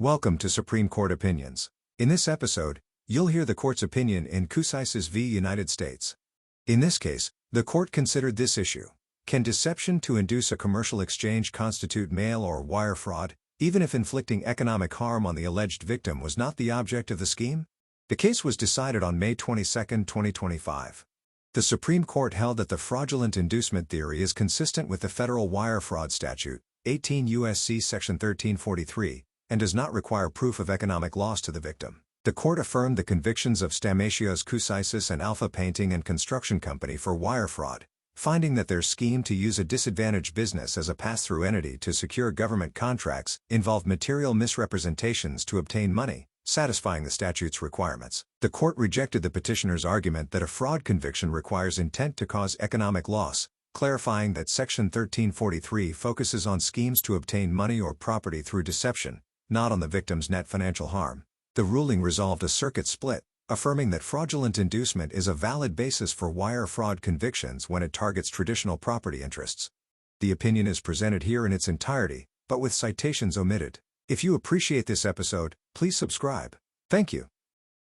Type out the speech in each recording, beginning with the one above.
Welcome to Supreme Court Opinions. In this episode, you'll hear the court's opinion in Kousisis v. United States. In this case, the court considered this issue. Can deception to induce a commercial exchange constitute mail or wire fraud, even if inflicting economic harm on the alleged victim was not the object of the scheme? The case was decided on May 22, 2025. The Supreme Court held that the fraudulent inducement theory is consistent with the federal wire fraud statute, 18 U.S.C. Section 1343, and does not require proof of economic loss to the victim. The court affirmed the convictions of Stamatios, Kousisis and Alpha Painting and Construction Company for wire fraud, finding that their scheme to use a disadvantaged business as a pass-through entity to secure government contracts involved material misrepresentations to obtain money, satisfying the statute's requirements. The court rejected the petitioner's argument that a fraud conviction requires intent to cause economic loss, clarifying that Section 1343 focuses on schemes to obtain money or property through deception, not on the victim's net financial harm. The ruling resolved a circuit split, affirming that fraudulent inducement is a valid basis for wire fraud convictions when it targets traditional property interests. The opinion is presented here in its entirety, but with citations omitted. If you appreciate this episode, please subscribe. Thank you.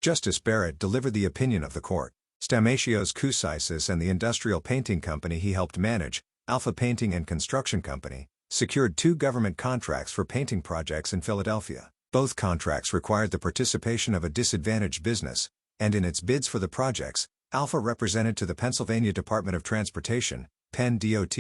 Justice Barrett delivered the opinion of the court. Stamatios, Kousisis and the industrial painting company he helped manage, Alpha Painting and Construction Company, secured 2 government contracts for painting projects in Philadelphia. Both contracts required the participation of a disadvantaged business, and in its bids for the projects, Alpha represented to the Pennsylvania Department of Transportation, Penn DOT,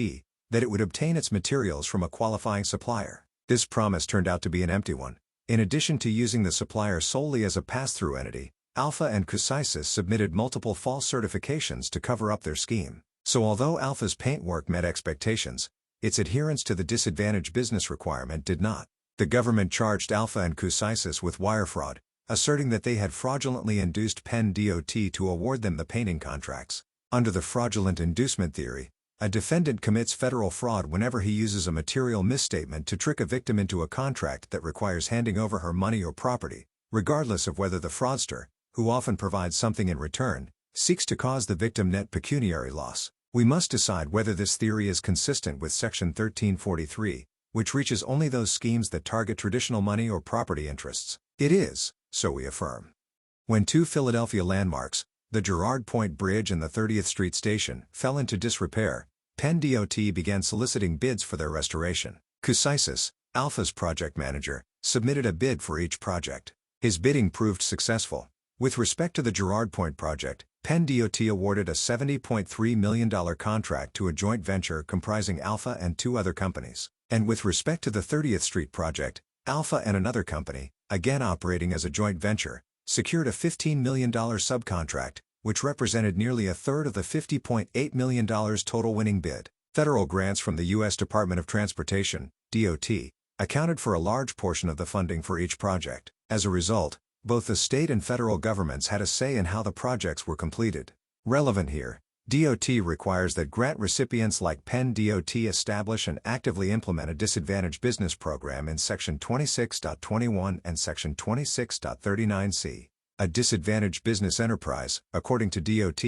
that it would obtain its materials from a qualifying supplier. This promise turned out to be an empty one. In addition to using the supplier solely as a pass-through entity, Alpha and Kousisis submitted multiple false certifications to cover up their scheme. So although Alpha's paintwork met expectations, its adherence to the disadvantaged business requirement did not. The government charged Alpha and Kousisis with wire fraud, asserting that they had fraudulently induced Penn DOT to award them the painting contracts. Under the fraudulent inducement theory, a defendant commits federal fraud whenever he uses a material misstatement to trick a victim into a contract that requires handing over her money or property, regardless of whether the fraudster, who often provides something in return, seeks to cause the victim net pecuniary loss. We must decide whether this theory is consistent with Section 1343, which reaches only those schemes that target traditional money or property interests. It is, so we affirm. When 2 Philadelphia landmarks, the Girard Point Bridge and the 30th Street Station, fell into disrepair, Penn DOT began soliciting bids for their restoration. Kousisis, Alpha's project manager, submitted a bid for each project. His bidding proved successful. With respect to the Girard Point project, Penn DOT awarded a $70.3 million contract to a joint venture comprising Alpha and 2 other companies. And with respect to the 30th Street project, Alpha and another company, again operating as a joint venture, secured a $15 million subcontract, which represented nearly a third of the $50.8 million total winning bid. Federal grants from the U.S. Department of Transportation, DOT, accounted for a large portion of the funding for each project. As a result, both the state and federal governments had a say in how the projects were completed. Relevant here, DOT requires that grant recipients like Penn DOT establish and actively implement a disadvantaged business program in Section 26.21 and Section 26.39c. A disadvantaged business enterprise, according to DOT,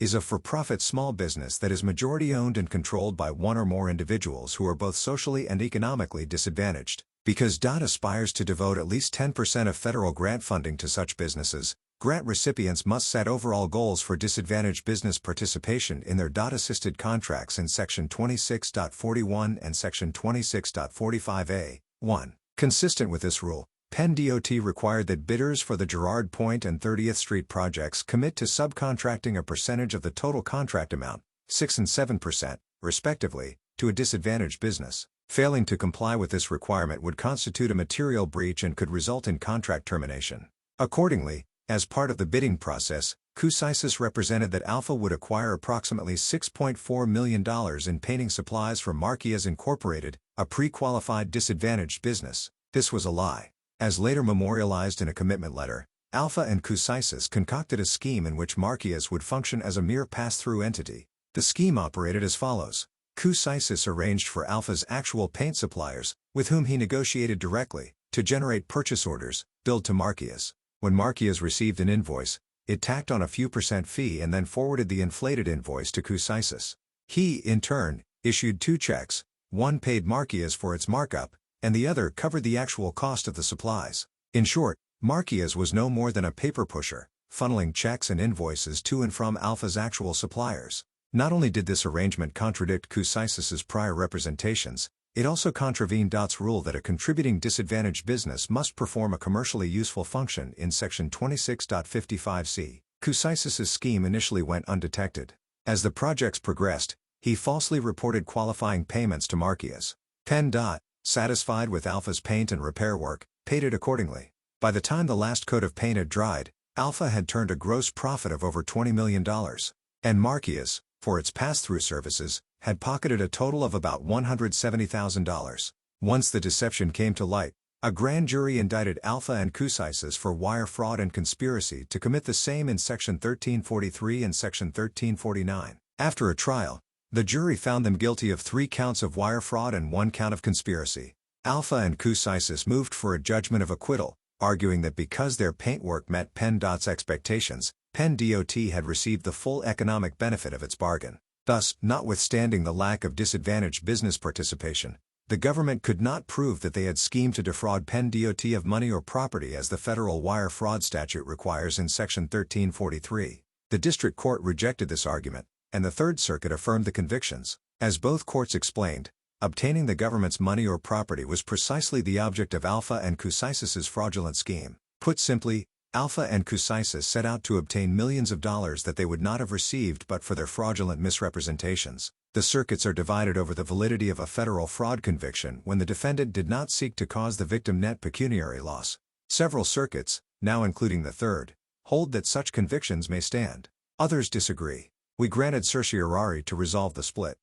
is a for-profit small business that is majority-owned and controlled by one or more individuals who are both socially and economically disadvantaged. Because DOT aspires to devote at least 10% of federal grant funding to such businesses, grant recipients must set overall goals for disadvantaged business participation in their DOT-assisted contracts in Section 26.41 and Section 26.45a. 1. Consistent with this rule, Penn DOT required that bidders for the Girard Point and 30th Street projects commit to subcontracting a percentage of the total contract amount, 6 and 7%, respectively, to a disadvantaged business. Failing to comply with this requirement would constitute a material breach and could result in contract termination. Accordingly, as part of the bidding process, Kousisis represented that Alpha would acquire approximately $6.4 million in painting supplies from Marquez Incorporated, a pre-qualified disadvantaged business. This was a lie. As later memorialized in a commitment letter, Alpha and Kousisis concocted a scheme in which Marquez would function as a mere pass-through entity. The scheme operated as follows. Kousisis arranged for Alpha's actual paint suppliers, with whom he negotiated directly, to generate purchase orders, billed to Marquez. When Marquez received an invoice, it tacked on a few % fee and then forwarded the inflated invoice to Kousisis. He, in turn, issued 2 checks, one paid Marquez for its markup, and the other covered the actual cost of the supplies. In short, Marquez was no more than a paper pusher, funneling checks and invoices to and from Alpha's actual suppliers. Not only did this arrangement contradict Kousisis's prior representations, it also contravened DOT's rule that a contributing disadvantaged business must perform a commercially useful function in Section 26.55c. Kousisis's scheme initially went undetected. As the projects progressed, he falsely reported qualifying payments to Marquez. PennDOT, satisfied with Alpha's paint and repair work, paid it accordingly. By the time the last coat of paint had dried, Alpha had turned a gross profit of over $20 million. And Marquez, for its pass-through services, had pocketed a total of about $170,000. Once the deception came to light, a grand jury indicted Alpha and Kousisis for wire fraud and conspiracy to commit the same in Section 1343 and Section 1349. After a trial, the jury found them guilty of 3 counts of wire fraud and 1 count of conspiracy. Alpha and Kousisis moved for a judgment of acquittal, arguing that because their paintwork met PennDOT's expectations, PennDOT had received the full economic benefit of its bargain. Thus, notwithstanding the lack of disadvantaged business participation, the government could not prove that they had schemed to defraud PennDOT of money or property as the federal wire fraud statute requires in Section 1343. The district court rejected this argument, and the Third Circuit affirmed the convictions. As both courts explained, obtaining the government's money or property was precisely the object of Alpha and Kousisis's fraudulent scheme. Put simply, Alpha and Kousisis set out to obtain millions of dollars that they would not have received but for their fraudulent misrepresentations. The circuits are divided over the validity of a federal fraud conviction when the defendant did not seek to cause the victim net pecuniary loss. Several circuits, now including the Third, hold that such convictions may stand. Others disagree. We granted certiorari to resolve the split.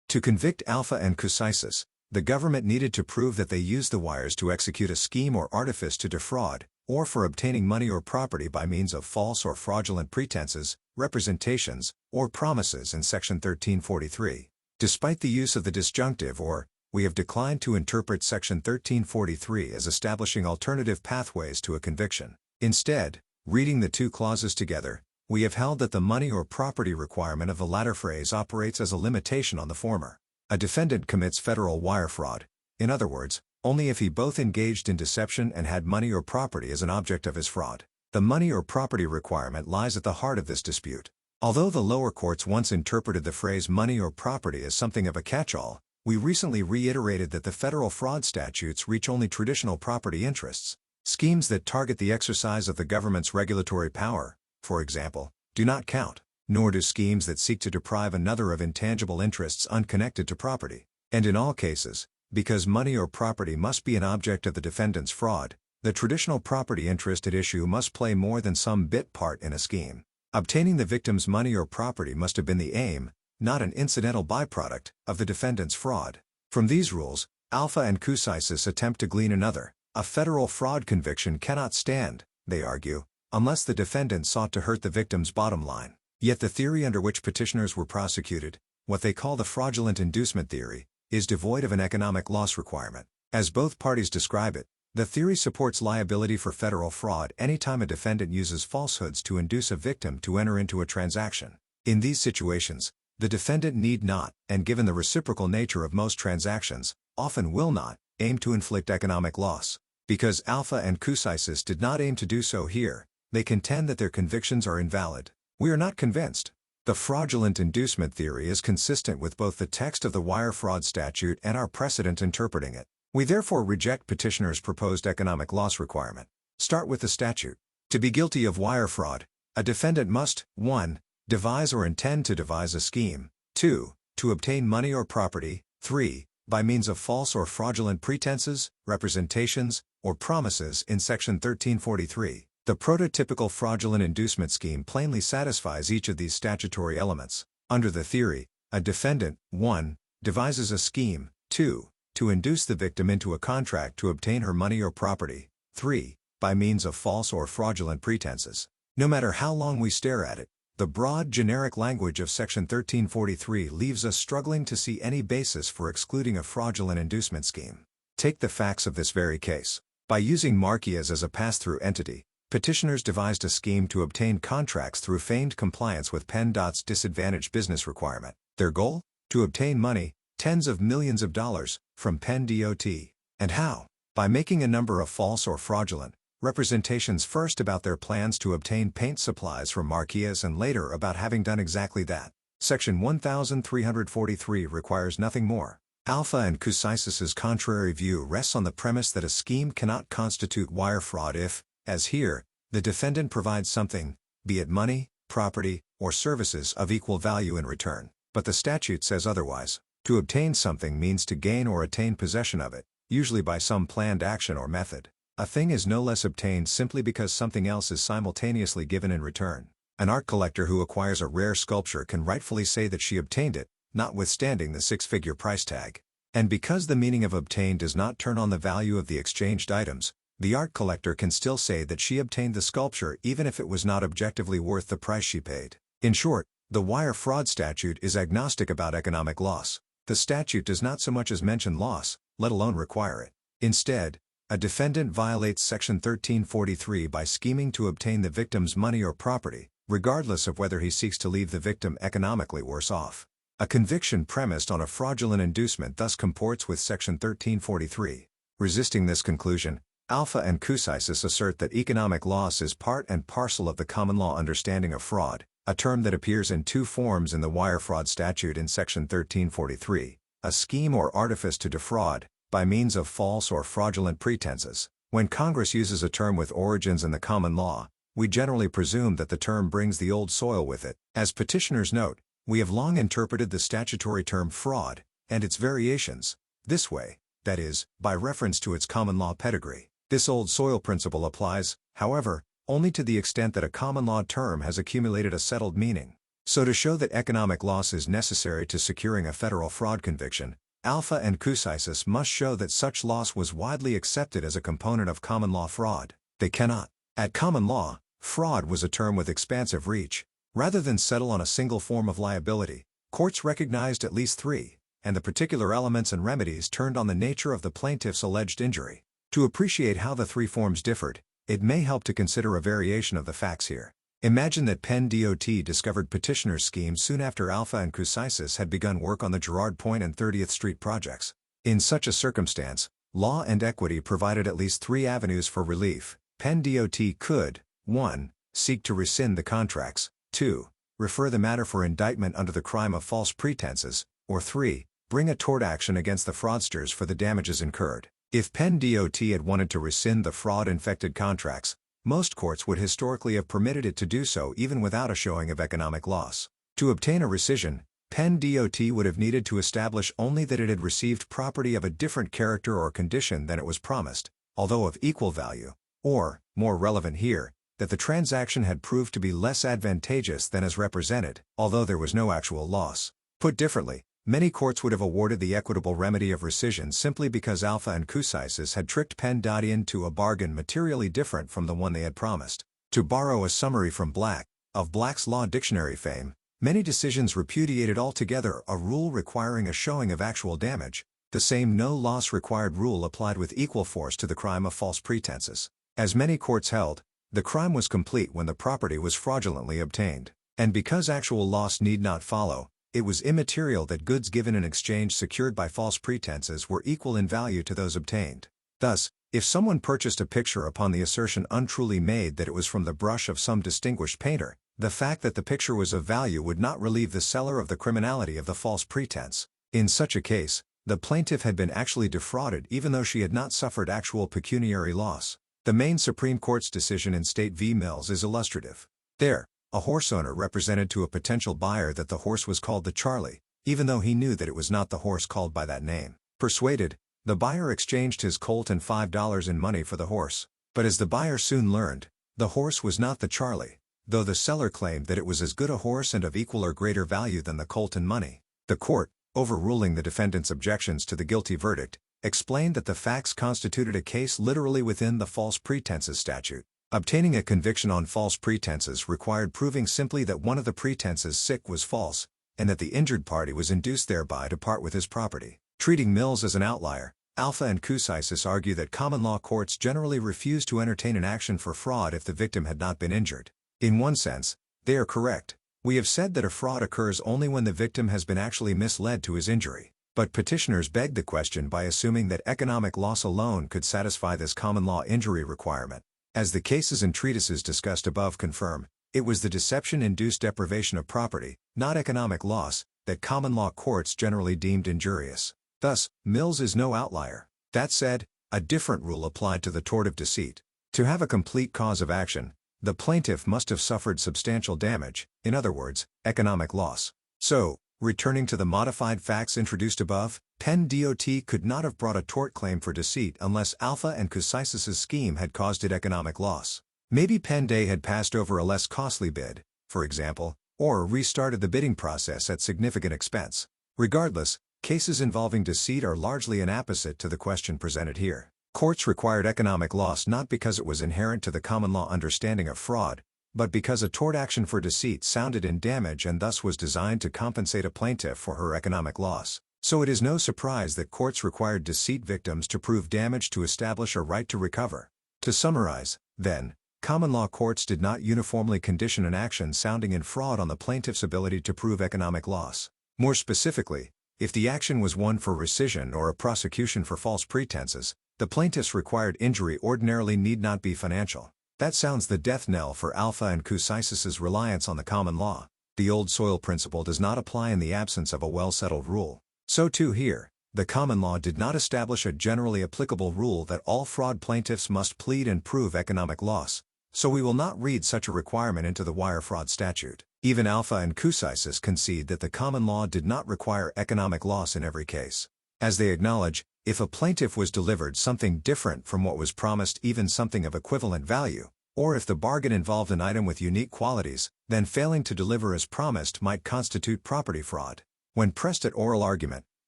To convict Alpha and Kousisis, the government needed to prove that they used the wires to execute a scheme or artifice to defraud, or for obtaining money or property by means of false or fraudulent pretenses, representations, or promises in Section 1343. Despite the use of the disjunctive or, we have declined to interpret Section 1343 as establishing alternative pathways to a conviction. Instead, reading the 2 clauses together, we have held that the money or property requirement of the latter phrase operates as a limitation on the former. A defendant commits federal wire fraud, in other words, only if he both engaged in deception and had money or property as an object of his fraud. The money or property requirement lies at the heart of this dispute. Although the lower courts once interpreted the phrase money or property as something of a catch-all, we recently reiterated that the federal fraud statutes reach only traditional property interests. Schemes that target the exercise of the government's regulatory power, for example, do not count, nor do schemes that seek to deprive another of intangible interests unconnected to property. And in all cases, because money or property must be an object of the defendant's fraud, the traditional property interest at issue must play more than some bit part in a scheme. Obtaining the victim's money or property must have been the aim, not an incidental byproduct, of the defendant's fraud. From these rules, Alpha and Kousisis attempt to glean another. A federal fraud conviction cannot stand, they argue, unless the defendant sought to hurt the victim's bottom line. Yet the theory under which petitioners were prosecuted, what they call the fraudulent-inducement theory, is devoid of an economic loss requirement. As both parties describe it, the theory supports liability for federal fraud anytime a defendant uses falsehoods to induce a victim to enter into a transaction. In these situations, the defendant need not, and given the reciprocal nature of most transactions, often will not, aim to inflict economic loss. Because Alpha and Kousisis did not aim to do so here, they contend that their convictions are invalid. We are not convinced. The fraudulent inducement theory is consistent with both the text of the wire fraud statute and our precedent interpreting it. We therefore reject petitioners' proposed economic loss requirement. Start with the statute. To be guilty of wire fraud, a defendant must 1. Devise or intend to devise a scheme, 2. To obtain money or property, 3. By means of false or fraudulent pretenses, representations, or promises in Section 1343. The prototypical fraudulent inducement scheme plainly satisfies each of these statutory elements. Under the theory, a defendant 1. Devises a scheme, 2. To induce the victim into a contract to obtain her money or property, 3. By means of false or fraudulent pretenses. No matter how long we stare at it, the broad generic language of Section 1343 leaves us struggling to see any basis for excluding a fraudulent inducement scheme. Take the facts of this very case. By using Marquez as a pass-through entity, petitioners devised a scheme to obtain contracts through feigned compliance with PennDOT's disadvantaged business requirement. Their goal? To obtain money, tens of millions of dollars, from PennDOT. And how? By making a number of false or fraudulent representations, first about their plans to obtain paint supplies from marquees and later about having done exactly that. Section 1343 requires nothing more. Alpha and Kousisis' contrary view rests on the premise that a scheme cannot constitute wire fraud if, as here, the defendant provides something, be it money, property, or services of equal value in return. But the statute says otherwise. To obtain something means to gain or attain possession of it, usually by some planned action or method. A thing is no less obtained simply because something else is simultaneously given in return. An art collector who acquires a rare sculpture can rightfully say that she obtained it, notwithstanding the six-figure price tag. And because the meaning of obtained does not turn on the value of the exchanged items, the art collector can still say that she obtained the sculpture even if it was not objectively worth the price she paid. In short, the wire fraud statute is agnostic about economic loss. The statute does not so much as mention loss, let alone require it. Instead, a defendant violates Section 1343 by scheming to obtain the victim's money or property, regardless of whether he seeks to leave the victim economically worse off. A conviction premised on a fraudulent inducement thus comports with Section 1343. Resisting this conclusion, Alpha and Kousisis assert that economic loss is part and parcel of the common law understanding of fraud, a term that appears in two forms in the wire fraud statute in Section 1343, a scheme or artifice to defraud, by means of false or fraudulent pretenses. When Congress uses a term with origins in the common law, we generally presume that the term brings the old soil with it. As petitioners note, we have long interpreted the statutory term fraud, and its variations, this way, that is, by reference to its common law pedigree. This old soil principle applies, however, only to the extent that a common law term has accumulated a settled meaning. So to show that economic loss is necessary to securing a federal fraud conviction, Alpha and Kousisis must show that such loss was widely accepted as a component of common law fraud. They cannot. At common law, fraud was a term with expansive reach. Rather than settle on a single form of liability, courts recognized at least three, and the particular elements and remedies turned on the nature of the plaintiff's alleged injury. To appreciate how the three forms differed, it may help to consider a variation of the facts here. Imagine that Penn DOT discovered petitioner's scheme soon after Alpha and Kousisis had begun work on the Girard Point and 30th Street projects. In such a circumstance, law and equity provided at least three avenues for relief. Penn DOT could, 1. Seek to rescind the contracts, 2. Refer the matter for indictment under the crime of false pretenses, or 3. Bring a tort action against the fraudsters for the damages incurred. If Penn DOT had wanted to rescind the fraud-infected contracts, most courts would historically have permitted it to do so even without a showing of economic loss. To obtain a rescission, Penn DOT would have needed to establish only that it had received property of a different character or condition than it was promised, although of equal value, or, more relevant here, that the transaction had proved to be less advantageous than as represented, although there was no actual loss. Put differently, many courts would have awarded the equitable remedy of rescission simply because Alpha and Kousisis had tricked Penn DOT into a bargain materially different from the one they had promised. To borrow a summary from Black, of Black's Law Dictionary fame, many decisions repudiated altogether a rule requiring a showing of actual damage. The same no-loss required rule applied with equal force to the crime of false pretenses. As many courts held, the crime was complete when the property was fraudulently obtained. And because actual loss need not follow, it was immaterial that goods given in exchange secured by false pretenses were equal in value to those obtained. Thus, if someone purchased a picture upon the assertion untruly made that it was from the brush of some distinguished painter, the fact that the picture was of value would not relieve the seller of the criminality of the false pretense. In such a case, the plaintiff had been actually defrauded even though she had not suffered actual pecuniary loss. The Maine Supreme Court's decision in State v. Mills is illustrative. There, a horse owner represented to a potential buyer that the horse was called the Charlie, even though he knew that it was not the horse called by that name. Persuaded, the buyer exchanged his colt and $5 in money for the horse. But as the buyer soon learned, the horse was not the Charlie, though the seller claimed that it was as good a horse and of equal or greater value than the colt and money. The court, overruling the defendant's objections to the guilty verdict, explained that the facts constituted a case literally within the false pretenses statute. Obtaining a conviction on false pretenses required proving simply that one of the pretenses was false, and that the injured party was induced thereby to part with his property. Treating Mills as an outlier, Alpha and Kousisis argue that common law courts generally refuse to entertain an action for fraud if the victim had not been injured. In one sense, they are correct. We have said that a fraud occurs only when the victim has been actually misled to his injury. But petitioners begged the question by assuming that economic loss alone could satisfy this common law injury requirement. As the cases and treatises discussed above confirm, it was the deception-induced deprivation of property, not economic loss, that common law courts generally deemed injurious. Thus, Mills is no outlier. That said, a different rule applied to the tort of deceit. To have a complete cause of action, the plaintiff must have suffered substantial damage, in other words, economic loss. So, returning to the modified facts introduced above, Penn DOT could not have brought a tort claim for deceit unless Alpha and Kousisis' scheme had caused it economic loss. Maybe Penn Day had passed over a less costly bid, for example, or restarted the bidding process at significant expense. Regardless, cases involving deceit are largely an opposite to the question presented here. Courts required economic loss not because it was inherent to the common law understanding of fraud, but because a tort action for deceit sounded in damage and thus was designed to compensate a plaintiff for her economic loss. So it is no surprise that courts required deceit victims to prove damage to establish a right to recover. To summarize, then, common law courts did not uniformly condition an action sounding in fraud on the plaintiff's ability to prove economic loss. More specifically, if the action was one for rescission or a prosecution for false pretenses, the plaintiff's required injury ordinarily need not be financial. That sounds the death knell for Alpha and Kousisis' reliance on the common law. The old soil principle does not apply in the absence of a well-settled rule. So too here, the common law did not establish a generally applicable rule that all fraud plaintiffs must plead and prove economic loss, so we will not read such a requirement into the wire fraud statute. Even Alpha and Kousisis concede that the common law did not require economic loss in every case. As they acknowledge, if a plaintiff was delivered something different from what was promised, even something of equivalent value, or if the bargain involved an item with unique qualities, then failing to deliver as promised might constitute property fraud. When pressed at oral argument,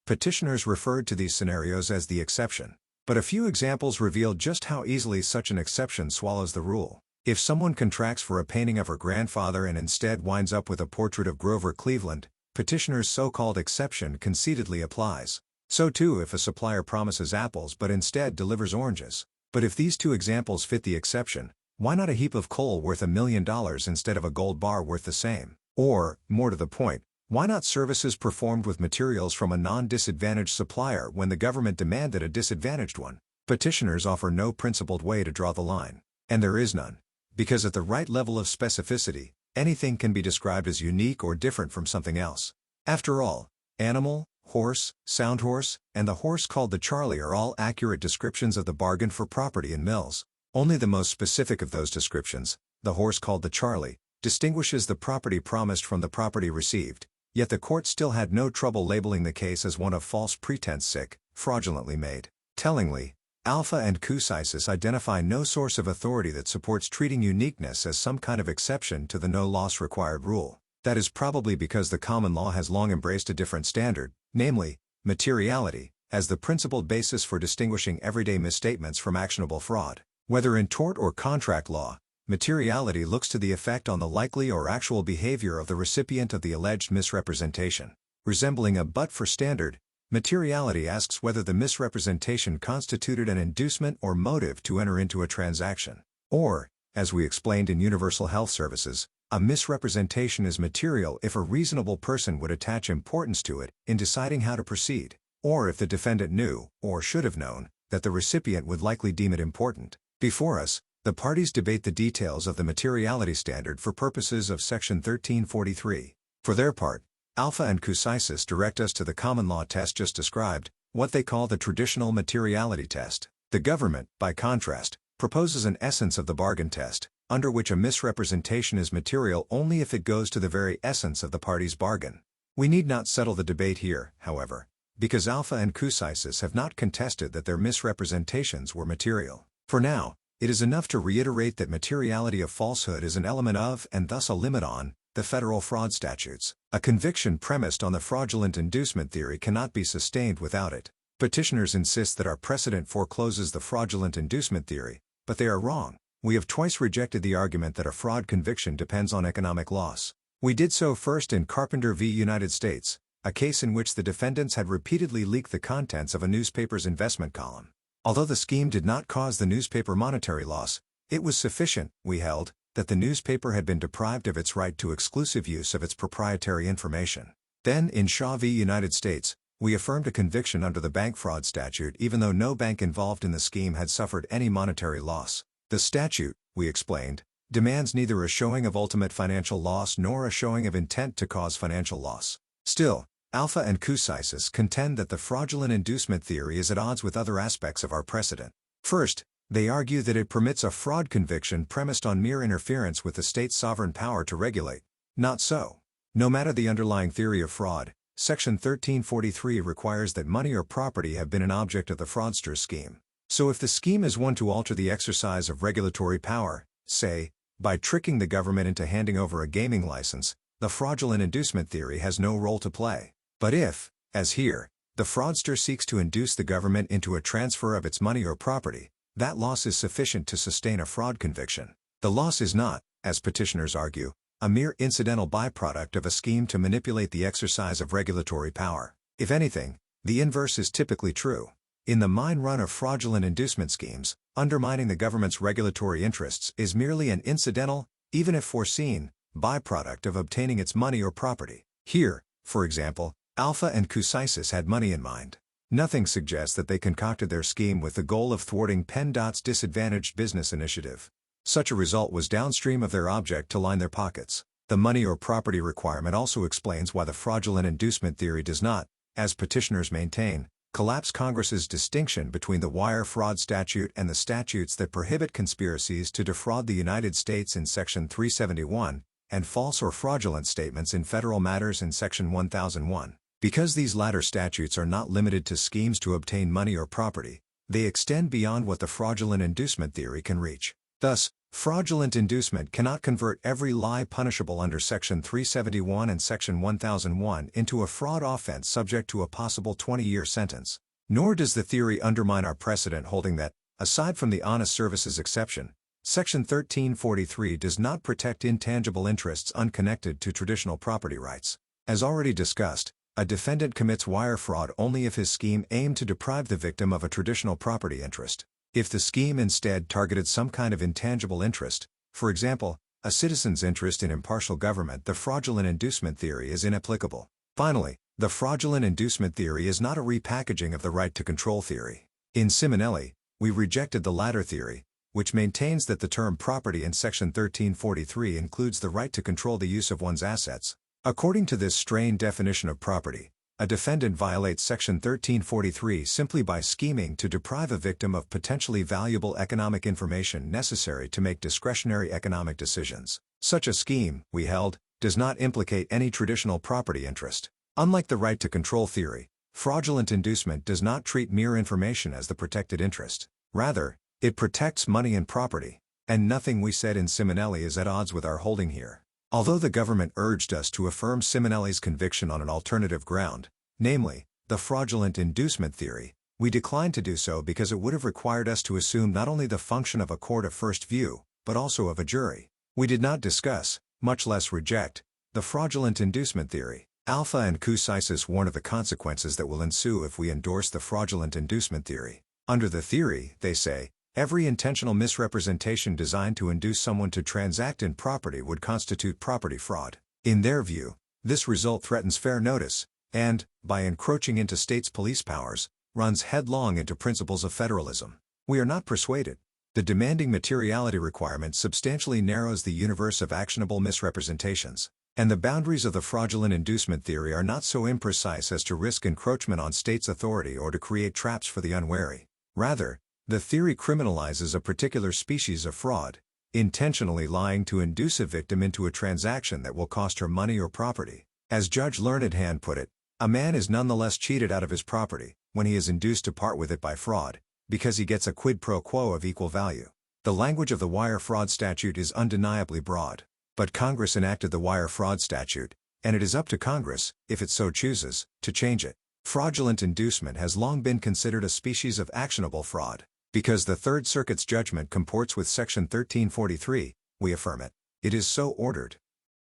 petitioners referred to these scenarios as the exception. But a few examples reveal just how easily such an exception swallows the rule. If someone contracts for a painting of her grandfather and instead winds up with a portrait of Grover Cleveland, petitioner's so-called exception conceitedly applies. So too if a supplier promises apples but instead delivers oranges. But if these two examples fit the exception, why not a heap of coal worth $1 million instead of a gold bar worth the same? Or, more to the point, why not services performed with materials from a non-disadvantaged supplier when the government demanded a disadvantaged one? Petitioners offer no principled way to draw the line. And there is none. Because at the right level of specificity, anything can be described as unique or different from something else. After all, animal, horse, sound horse, and the horse called the Charlie are all accurate descriptions of the bargain for property in Mills. Only the most specific of those descriptions, the horse called the Charlie, distinguishes the property promised from the property received, yet the court still had no trouble labeling the case as one of false pretense, fraudulently made. Tellingly, Alpha and Kousisis identify no source of authority that supports treating uniqueness as some kind of exception to the no-loss required rule. That is probably because the common law has long embraced a different standard, namely, materiality, as the principled basis for distinguishing everyday misstatements from actionable fraud. Whether in tort or contract law, materiality looks to the effect on the likely or actual behavior of the recipient of the alleged misrepresentation. Resembling a but-for standard, materiality asks whether the misrepresentation constituted an inducement or motive to enter into a transaction. Or, as we explained in Universal Health Services, a misrepresentation is material if a reasonable person would attach importance to it in deciding how to proceed, or if the defendant knew, or should have known, that the recipient would likely deem it important. Before us, the parties debate the details of the materiality standard for purposes of Section 1343. For their part, Alpha and Kousisis direct us to the common law test just described, what they call the traditional materiality test. The government, by contrast, proposes an essence of the bargain test, under which a misrepresentation is material only if it goes to the very essence of the party's bargain. We need not settle the debate here, however, because Alpha and Kousisis have not contested that their misrepresentations were material. For now, it is enough to reiterate that materiality of falsehood is an element of, and thus a limit on, the federal fraud statutes. A conviction premised on the fraudulent inducement theory cannot be sustained without it. Petitioners insist that our precedent forecloses the fraudulent inducement theory, but they are wrong. We have twice rejected the argument that a fraud conviction depends on economic loss. We did so first in Carpenter v. United States, a case in which the defendants had repeatedly leaked the contents of a newspaper's investment column. Although the scheme did not cause the newspaper monetary loss, it was sufficient, we held, that the newspaper had been deprived of its right to exclusive use of its proprietary information. Then, in Shaw v. United States, we affirmed a conviction under the bank fraud statute even though no bank involved in the scheme had suffered any monetary loss. The statute, we explained, demands neither a showing of ultimate financial loss nor a showing of intent to cause financial loss. Still, Alpha and Kousisis contend that the fraudulent inducement theory is at odds with other aspects of our precedent. First, they argue that it permits a fraud conviction premised on mere interference with the state's sovereign power to regulate. Not so. No matter the underlying theory of fraud, Section 1343 requires that money or property have been an object of the fraudster's scheme. So if the scheme is one to alter the exercise of regulatory power, say, by tricking the government into handing over a gaming license, the fraudulent inducement theory has no role to play. But if, as here, the fraudster seeks to induce the government into a transfer of its money or property, that loss is sufficient to sustain a fraud conviction. The loss is not, as petitioners argue, a mere incidental byproduct of a scheme to manipulate the exercise of regulatory power. If anything, the inverse is typically true. In the mine run of fraudulent inducement schemes, undermining the government's regulatory interests is merely an incidental, even if foreseen, byproduct of obtaining its money or property. Here, for example, Alpha and Kousisis had money in mind. Nothing suggests that they concocted their scheme with the goal of thwarting PennDOT's disadvantaged business initiative. Such a result was downstream of their object to line their pockets. The money or property requirement also explains why the fraudulent inducement theory does not, as petitioners maintain, collapse Congress's distinction between the wire fraud statute and the statutes that prohibit conspiracies to defraud the United States in Section 371, and false or fraudulent statements in federal matters in Section 1001. Because these latter statutes are not limited to schemes to obtain money or property, they extend beyond what the fraudulent inducement theory can reach. Thus, fraudulent inducement cannot convert every lie punishable under Section 371 and Section 1001 into a fraud offense subject to a possible 20-year sentence. Nor does the theory undermine our precedent holding that, aside from the honest services exception, Section 1343 does not protect intangible interests unconnected to traditional property rights. As already discussed, a defendant commits wire fraud only if his scheme aimed to deprive the victim of a traditional property interest. If the scheme instead targeted some kind of intangible interest, for example, a citizen's interest in impartial government, the fraudulent inducement theory is inapplicable. Finally, the fraudulent inducement theory is not a repackaging of the right to control theory. In Simonelli, we rejected the latter theory, which maintains that the term property in Section 1343 includes the right to control the use of one's assets. According to this strained definition of property, a defendant violates Section 1343 simply by scheming to deprive a victim of potentially valuable economic information necessary to make discretionary economic decisions. Such a scheme, we held, does not implicate any traditional property interest. Unlike the right to control theory, fraudulent inducement does not treat mere information as the protected interest. Rather, it protects money and property, and nothing we said in Simonelli is at odds with our holding here. Although the government urged us to affirm Simonelli's conviction on an alternative ground, namely, the fraudulent inducement theory, we declined to do so because it would have required us to assume not only the function of a court of first view, but also of a jury. We did not discuss, much less reject, the fraudulent inducement theory. Alpha and Kousisis warn of the consequences that will ensue if we endorse the fraudulent inducement theory. Under the theory, they say, every intentional misrepresentation designed to induce someone to transact in property would constitute property fraud. In their view, this result threatens fair notice, and, by encroaching into states' police powers, runs headlong into principles of federalism. We are not persuaded. The demanding materiality requirement substantially narrows the universe of actionable misrepresentations, and the boundaries of the fraudulent inducement theory are not so imprecise as to risk encroachment on states' authority or to create traps for the unwary. Rather, the theory criminalizes a particular species of fraud, intentionally lying to induce a victim into a transaction that will cost her money or property. As Judge Learned Hand put it, a man is nonetheless cheated out of his property when he is induced to part with it by fraud, because he gets a quid pro quo of equal value. The language of the wire fraud statute is undeniably broad, but Congress enacted the wire fraud statute, and it is up to Congress, if it so chooses, to change it. Fraudulent inducement has long been considered a species of actionable fraud. Because the Third Circuit's judgment comports with Section 1343, we affirm it. It is so ordered.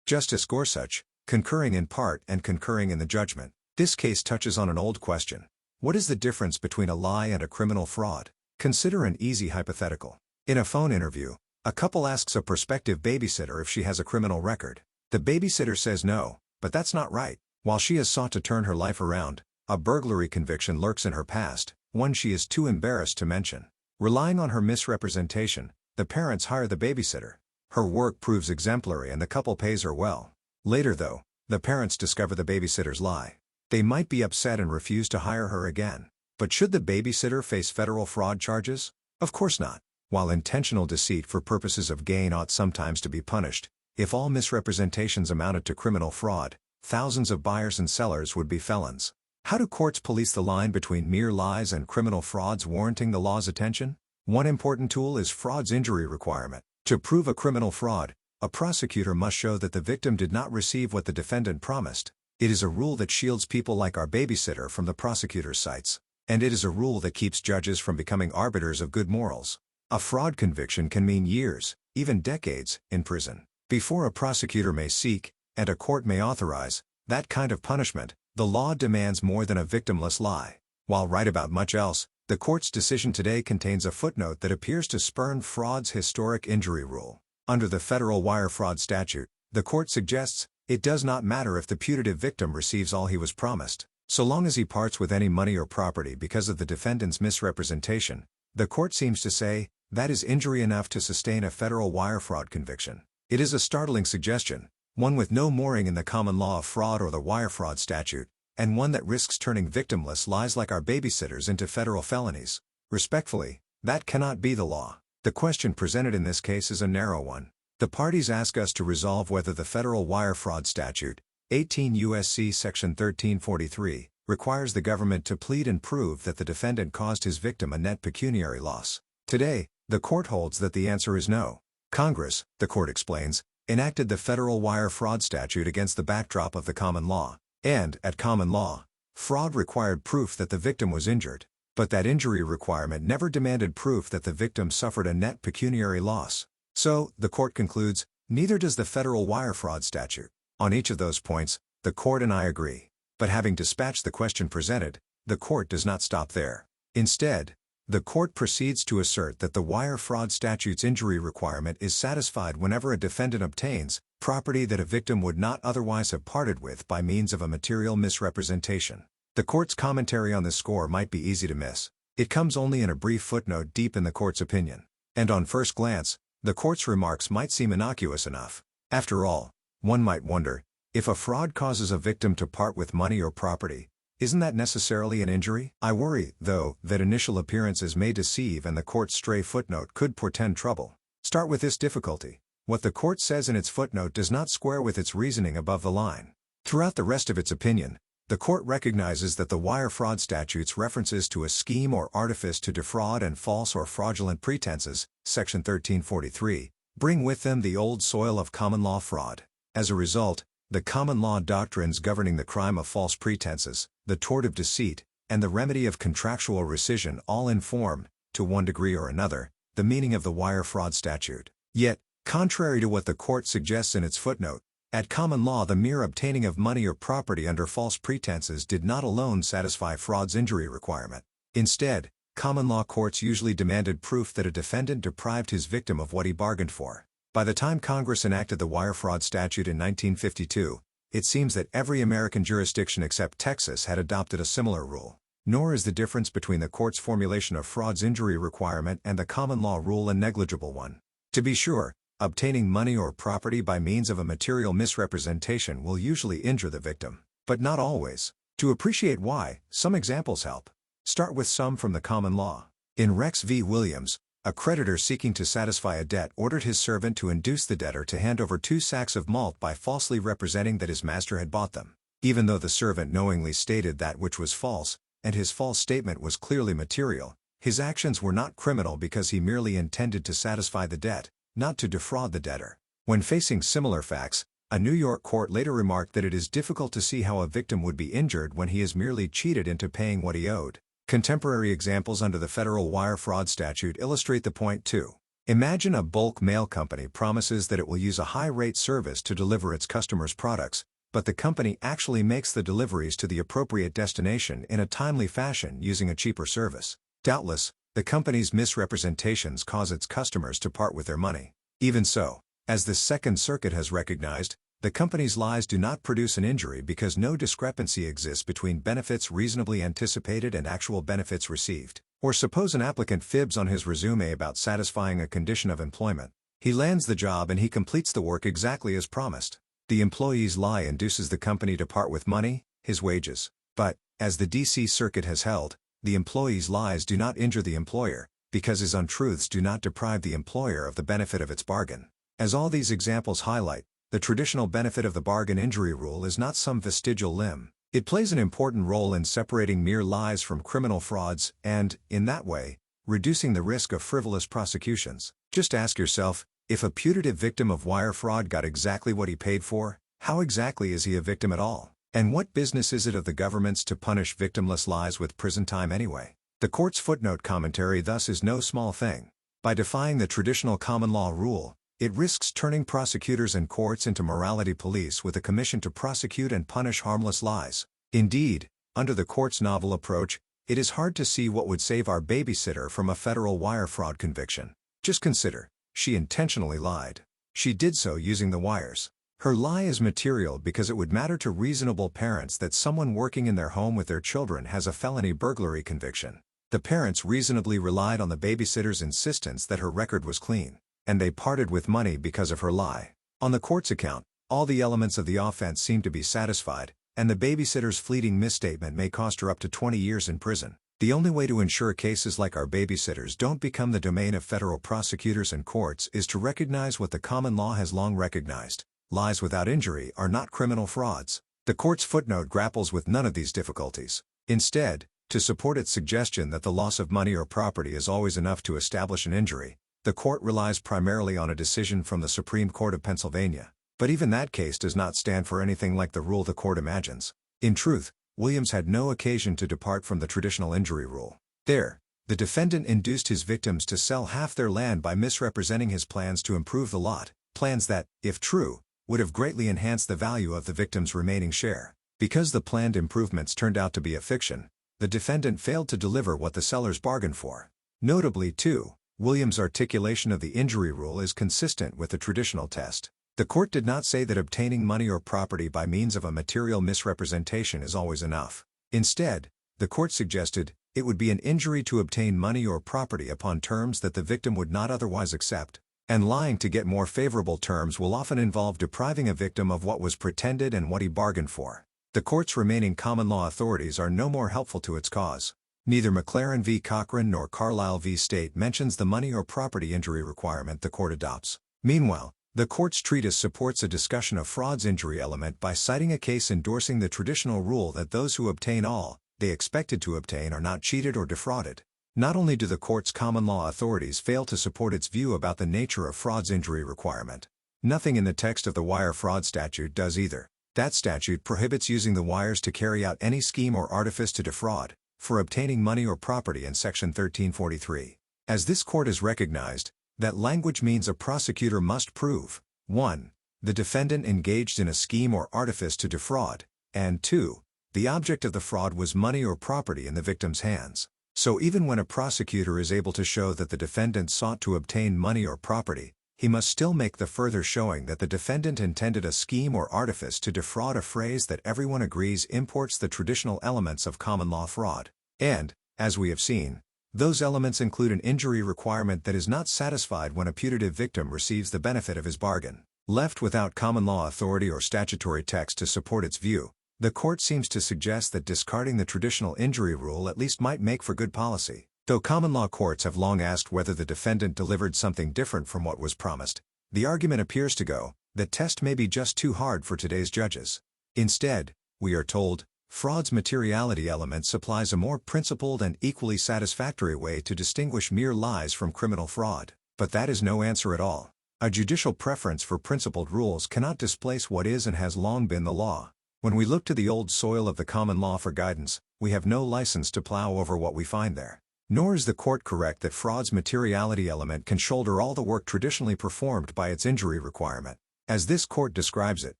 Justice Gorsuch, concurring in part and concurring in the judgment. This case touches on an old question. What is the difference between a lie and a criminal fraud? Consider an easy hypothetical. In a phone interview, a couple asks a prospective babysitter if she has a criminal record. The babysitter says no, but that's not right. While she has sought to turn her life around, A burglary conviction lurks in her past, one she is too embarrassed to mention. Relying on her misrepresentation, the parents hire the babysitter. Her work proves exemplary and the couple pays her well. Later though, the parents discover the babysitter's lie. They might be upset and refuse to hire her again. But should the babysitter face federal fraud charges? Of course not. While intentional deceit for purposes of gain ought sometimes to be punished, if all misrepresentations amounted to criminal fraud, thousands of buyers and sellers would be felons. How do courts police the line between mere lies and criminal frauds warranting the law's attention? One important tool is fraud's injury requirement. To prove a criminal fraud, a prosecutor must show that the victim did not receive what the defendant promised. It is a rule that shields people like our babysitter from the prosecutor's sights. And it is a rule that keeps judges from becoming arbiters of good morals. A fraud conviction can mean years, even decades, in prison. Before a prosecutor may seek, and a court may authorize, that kind of punishment, the law demands more than a victimless lie. While right about much else, the court's decision today contains a footnote that appears to spurn fraud's historic injury rule. Under the federal wire fraud statute, the court suggests, it does not matter if the putative victim receives all he was promised, so long as he parts with any money or property because of the defendant's misrepresentation. The court seems to say, that is injury enough to sustain a federal wire fraud conviction. It is a startling suggestion, one with no mooring in the common law of fraud or the wire fraud statute, and one that risks turning victimless lies like our babysitters into federal felonies. Respectfully, that cannot be the law. The question presented in this case is a narrow one. The parties ask us to resolve whether the federal wire fraud statute, 18 U.S.C. Section 1343, requires the government to plead and prove that the defendant caused his victim a net pecuniary loss. Today, the court holds that the answer is no. Congress, the court explains, enacted the federal wire fraud statute against the backdrop of the common law, and, at common law, fraud required proof that the victim was injured. But that injury requirement never demanded proof that the victim suffered a net pecuniary loss. So, the court concludes, neither does the federal wire fraud statute. On each of those points, the court and I agree. But having dispatched the question presented, the court does not stop there. Instead, the court proceeds to assert that the wire fraud statute's injury requirement is satisfied whenever a defendant obtains property that a victim would not otherwise have parted with by means of a material misrepresentation. The court's commentary on this score might be easy to miss. It comes only in a brief footnote deep in the court's opinion. And on first glance, the court's remarks might seem innocuous enough. After all, one might wonder, if a fraud causes a victim to part with money or property, isn't that necessarily an injury? I worry, though, that initial appearances may deceive and the court's stray footnote could portend trouble. Start with this difficulty. What the court says in its footnote does not square with its reasoning above the line. Throughout the rest of its opinion, the court recognizes that the wire fraud statute's references to a scheme or artifice to defraud and false or fraudulent pretenses, Section 1343, bring with them the old soil of common law fraud. As a result, the common law doctrines governing the crime of false pretenses, the tort of deceit, and the remedy of contractual rescission all inform, to one degree or another, the meaning of the wire fraud statute. Yet, contrary to what the court suggests in its footnote, at common law the mere obtaining of money or property under false pretenses did not alone satisfy fraud's injury requirement. Instead, common law courts usually demanded proof that a defendant deprived his victim of what he bargained for. By the time Congress enacted the wire fraud statute in 1952, it seems that every American jurisdiction except Texas had adopted a similar rule. Nor is the difference between the court's formulation of fraud's injury requirement and the common law rule a negligible one. To be sure, obtaining money or property by means of a material misrepresentation will usually injure the victim, but not always. To appreciate why, some examples help. Start with some from the common law. In Rex v. Williams, a creditor seeking to satisfy a debt ordered his servant to induce the debtor to hand over 2 sacks of malt by falsely representing that his master had bought them. Even though the servant knowingly stated that which was false, and his false statement was clearly material, his actions were not criminal because he merely intended to satisfy the debt, not to defraud the debtor. When facing similar facts, a New York court later remarked that it is difficult to see how a victim would be injured when he is merely cheated into paying what he owed. Contemporary examples under the federal wire fraud statute illustrate the point too. Imagine a bulk mail company promises that it will use a high-rate service to deliver its customers' products, but the company actually makes the deliveries to the appropriate destination in a timely fashion using a cheaper service. Doubtless, the company's misrepresentations cause its customers to part with their money. Even so, as the Second Circuit has recognized, The company's lies do not produce an injury because no discrepancy exists between benefits reasonably anticipated and actual benefits received. Or suppose an applicant fibs on his resume about satisfying a condition of employment. He lands the job and he completes the work exactly as promised. The employee's lie induces the company to part with money, his wages. But, as the D.C. Circuit has held, the employee's lies do not injure the employer, because his untruths do not deprive the employer of the benefit of its bargain. As all these examples highlight, the traditional benefit of the bargain injury rule is not some vestigial limb. It plays an important role in separating mere lies from criminal frauds and, in that way, reducing the risk of frivolous prosecutions. Just ask yourself, if a putative victim of wire fraud got exactly what he paid for, how exactly is he a victim at all? And what business is it of the government's to punish victimless lies with prison time anyway? The court's footnote commentary thus is no small thing. By defying the traditional common law rule, it risks turning prosecutors and courts into morality police with a commission to prosecute and punish harmless lies. Indeed, under the court's novel approach, it is hard to see what would save our babysitter from a federal wire fraud conviction. Just consider, she intentionally lied. She did so using the wires. Her lie is material because it would matter to reasonable parents that someone working in their home with their children has a felony burglary conviction. The parents reasonably relied on the babysitter's insistence that her record was clean, and they parted with money because of her lie. On the court's account, all the elements of the offense seem to be satisfied, and the babysitter's fleeting misstatement may cost her up to 20 years in prison. The only way to ensure cases like our babysitters don't become the domain of federal prosecutors and courts is to recognize what the common law has long recognized: lies without injury are not criminal frauds. The court's footnote grapples with none of these difficulties. Instead, to support its suggestion that the loss of money or property is always enough to establish an injury, the court relies primarily on a decision from the Supreme Court of Pennsylvania. But even that case does not stand for anything like the rule the court imagines. In truth, Williams had no occasion to depart from the traditional injury rule. There, the defendant induced his victims to sell half their land by misrepresenting his plans to improve the lot, plans that, if true, would have greatly enhanced the value of the victim's remaining share. Because the planned improvements turned out to be a fiction, the defendant failed to deliver what the sellers bargained for. Notably, too, Williams' articulation of the injury rule is consistent with the traditional test. The court did not say that obtaining money or property by means of a material misrepresentation is always enough. Instead, the court suggested, it would be an injury to obtain money or property upon terms that the victim would not otherwise accept, and lying to get more favorable terms will often involve depriving a victim of what was pretended and what he bargained for. The court's remaining common law authorities are no more helpful to its cause. Neither McLaren v. Cochran nor Carlisle v. State mentions the money or property injury requirement the court adopts. Meanwhile, the court's treatise supports a discussion of fraud's injury element by citing a case endorsing the traditional rule that those who obtain all they expected to obtain are not cheated or defrauded. Not only do the court's common law authorities fail to support its view about the nature of fraud's injury requirement, nothing in the text of the wire fraud statute does either. That statute prohibits using the wires to carry out any scheme or artifice to defraud, for obtaining money or property in Section 1343. As this court has recognized, that language means a prosecutor must prove 1. The defendant engaged in a scheme or artifice to defraud, and 2. The object of the fraud was money or property in the victim's hands. So even when a prosecutor is able to show that the defendant sought to obtain money or property, he must still make the further showing that the defendant intended a scheme or artifice to defraud, a phrase that everyone agrees imports the traditional elements of common law fraud. And, as we have seen, those elements include an injury requirement that is not satisfied when a putative victim receives the benefit of his bargain. Left without common law authority or statutory text to support its view, the court seems to suggest that discarding the traditional injury rule at least might make for good policy. Though common law courts have long asked whether the defendant delivered something different from what was promised, the argument appears to go, the test may be just too hard for today's judges. Instead, we are told, fraud's materiality element supplies a more principled and equally satisfactory way to distinguish mere lies from criminal fraud. But that is no answer at all. A judicial preference for principled rules cannot displace what is and has long been the law. When we look to the old soil of the common law for guidance, we have no license to plow over what we find there. Nor is the court correct that fraud's materiality element can shoulder all the work traditionally performed by its injury requirement. As this court describes it,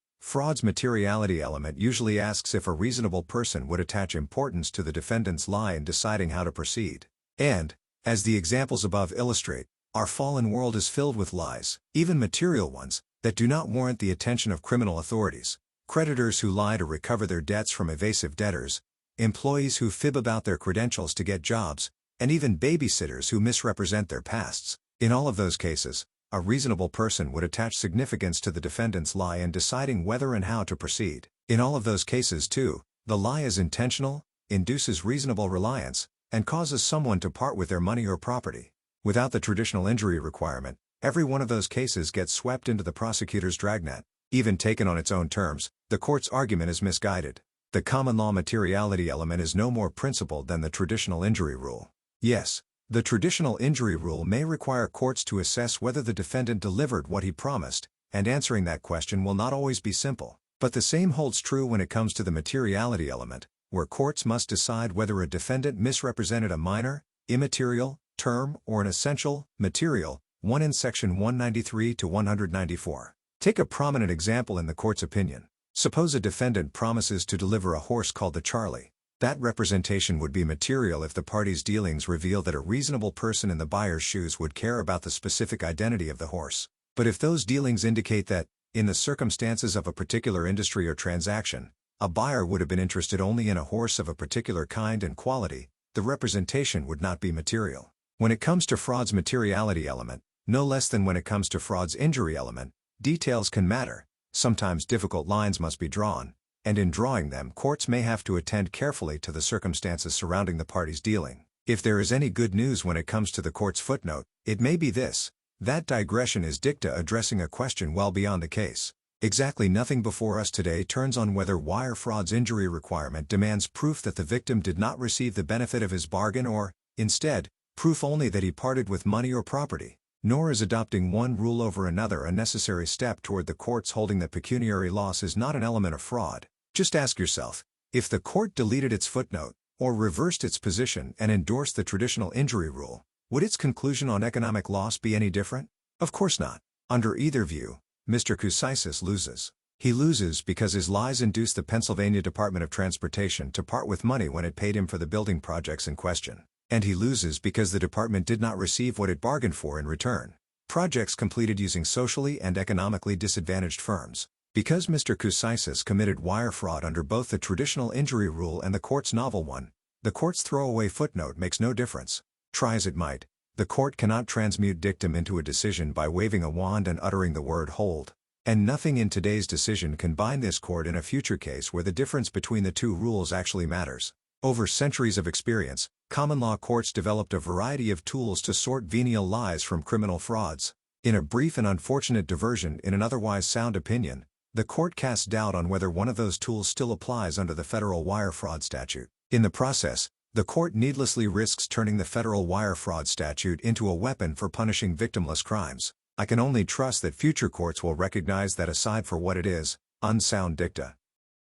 fraud's materiality element usually asks if a reasonable person would attach importance to the defendant's lie in deciding how to proceed. And, as the examples above illustrate, our fallen world is filled with lies, even material ones, that do not warrant the attention of criminal authorities, creditors who lie to recover their debts from evasive debtors, employees who fib about their credentials to get jobs, and even babysitters who misrepresent their pasts. In all of those cases, a reasonable person would attach significance to the defendant's lie in deciding whether and how to proceed. In all of those cases too, the lie is intentional, induces reasonable reliance, and causes someone to part with their money or property. Without the traditional injury requirement, every one of those cases gets swept into the prosecutor's dragnet. Even taken on its own terms, the court's argument is misguided. The common law materiality element is no more principled than the traditional injury rule. Yes, the traditional injury rule may require courts to assess whether the defendant delivered what he promised, and answering that question will not always be simple. But the same holds true when it comes to the materiality element, where courts must decide whether a defendant misrepresented a minor, immaterial, term or an essential, material, one in section 193 to 194. Take a prominent example in the court's opinion. Suppose a defendant promises to deliver a horse called the Charlie. That representation would be material if the parties' dealings reveal that a reasonable person in the buyer's shoes would care about the specific identity of the horse. But if those dealings indicate that, in the circumstances of a particular industry or transaction, a buyer would have been interested only in a horse of a particular kind and quality, the representation would not be material. When it comes to fraud's materiality element, no less than when it comes to fraud's injury element, details can matter. Sometimes difficult lines must be drawn, and in drawing them courts may have to attend carefully to the circumstances surrounding the parties' dealing. If there is any good news when it comes to the court's footnote, it may be this: that digression is dicta addressing a question well beyond the case. Exactly nothing before us today turns on whether wire fraud's injury requirement demands proof that the victim did not receive the benefit of his bargain or, instead, proof only that he parted with money or property. Nor is adopting one rule over another a necessary step toward the courts holding that pecuniary loss is not an element of fraud. Just ask yourself, if the court deleted its footnote, or reversed its position and endorsed the traditional injury rule, would its conclusion on economic loss be any different? Of course not. Under either view, Mr. Kousisis loses. He loses because his lies induced the Pennsylvania Department of Transportation to part with money when it paid him for the building projects in question. And he loses because the department did not receive what it bargained for in return: projects completed using socially and economically disadvantaged firms. Because Mr. Kousisis committed wire fraud under both the traditional injury rule and the court's novel one, the court's throwaway footnote makes no difference. Try as it might, the court cannot transmute dictum into a decision by waving a wand and uttering the word hold. And nothing in today's decision can bind this court in a future case where the difference between the two rules actually matters. Over centuries of experience, common law courts developed a variety of tools to sort venial lies from criminal frauds. In a brief and unfortunate diversion in an otherwise sound opinion, the court casts doubt on whether one of those tools still applies under the federal wire fraud statute. In the process, the court needlessly risks turning the federal wire fraud statute into a weapon for punishing victimless crimes. I can only trust that future courts will recognize that aside for what it is, unsound dicta.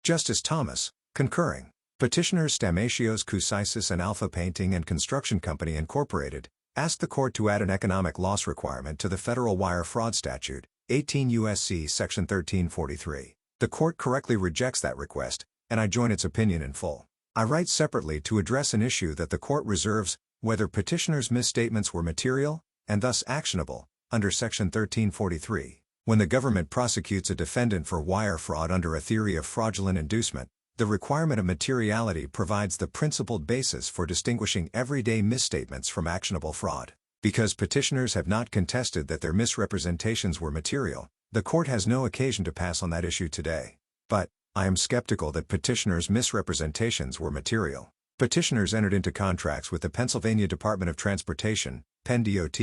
Justice Thomas, concurring. Petitioners Stamatios, Kousisis and Alpha Painting and Construction Company Incorporated, asked the court to add an economic loss requirement to the federal wire fraud statute, 18 U.S.C. Section 1343. The court correctly rejects that request, and I join its opinion in full. I write separately to address an issue that the court reserves: whether petitioners' misstatements were material, and thus actionable, under Section 1343. When the government prosecutes a defendant for wire fraud under a theory of fraudulent inducement, the requirement of materiality provides the principled basis for distinguishing everyday misstatements from actionable fraud. Because petitioners have not contested that their misrepresentations were material, the court has no occasion to pass on that issue today. But I am skeptical that petitioners' misrepresentations were material. Petitioners entered into contracts with the Pennsylvania Department of Transportation, Penn DOT,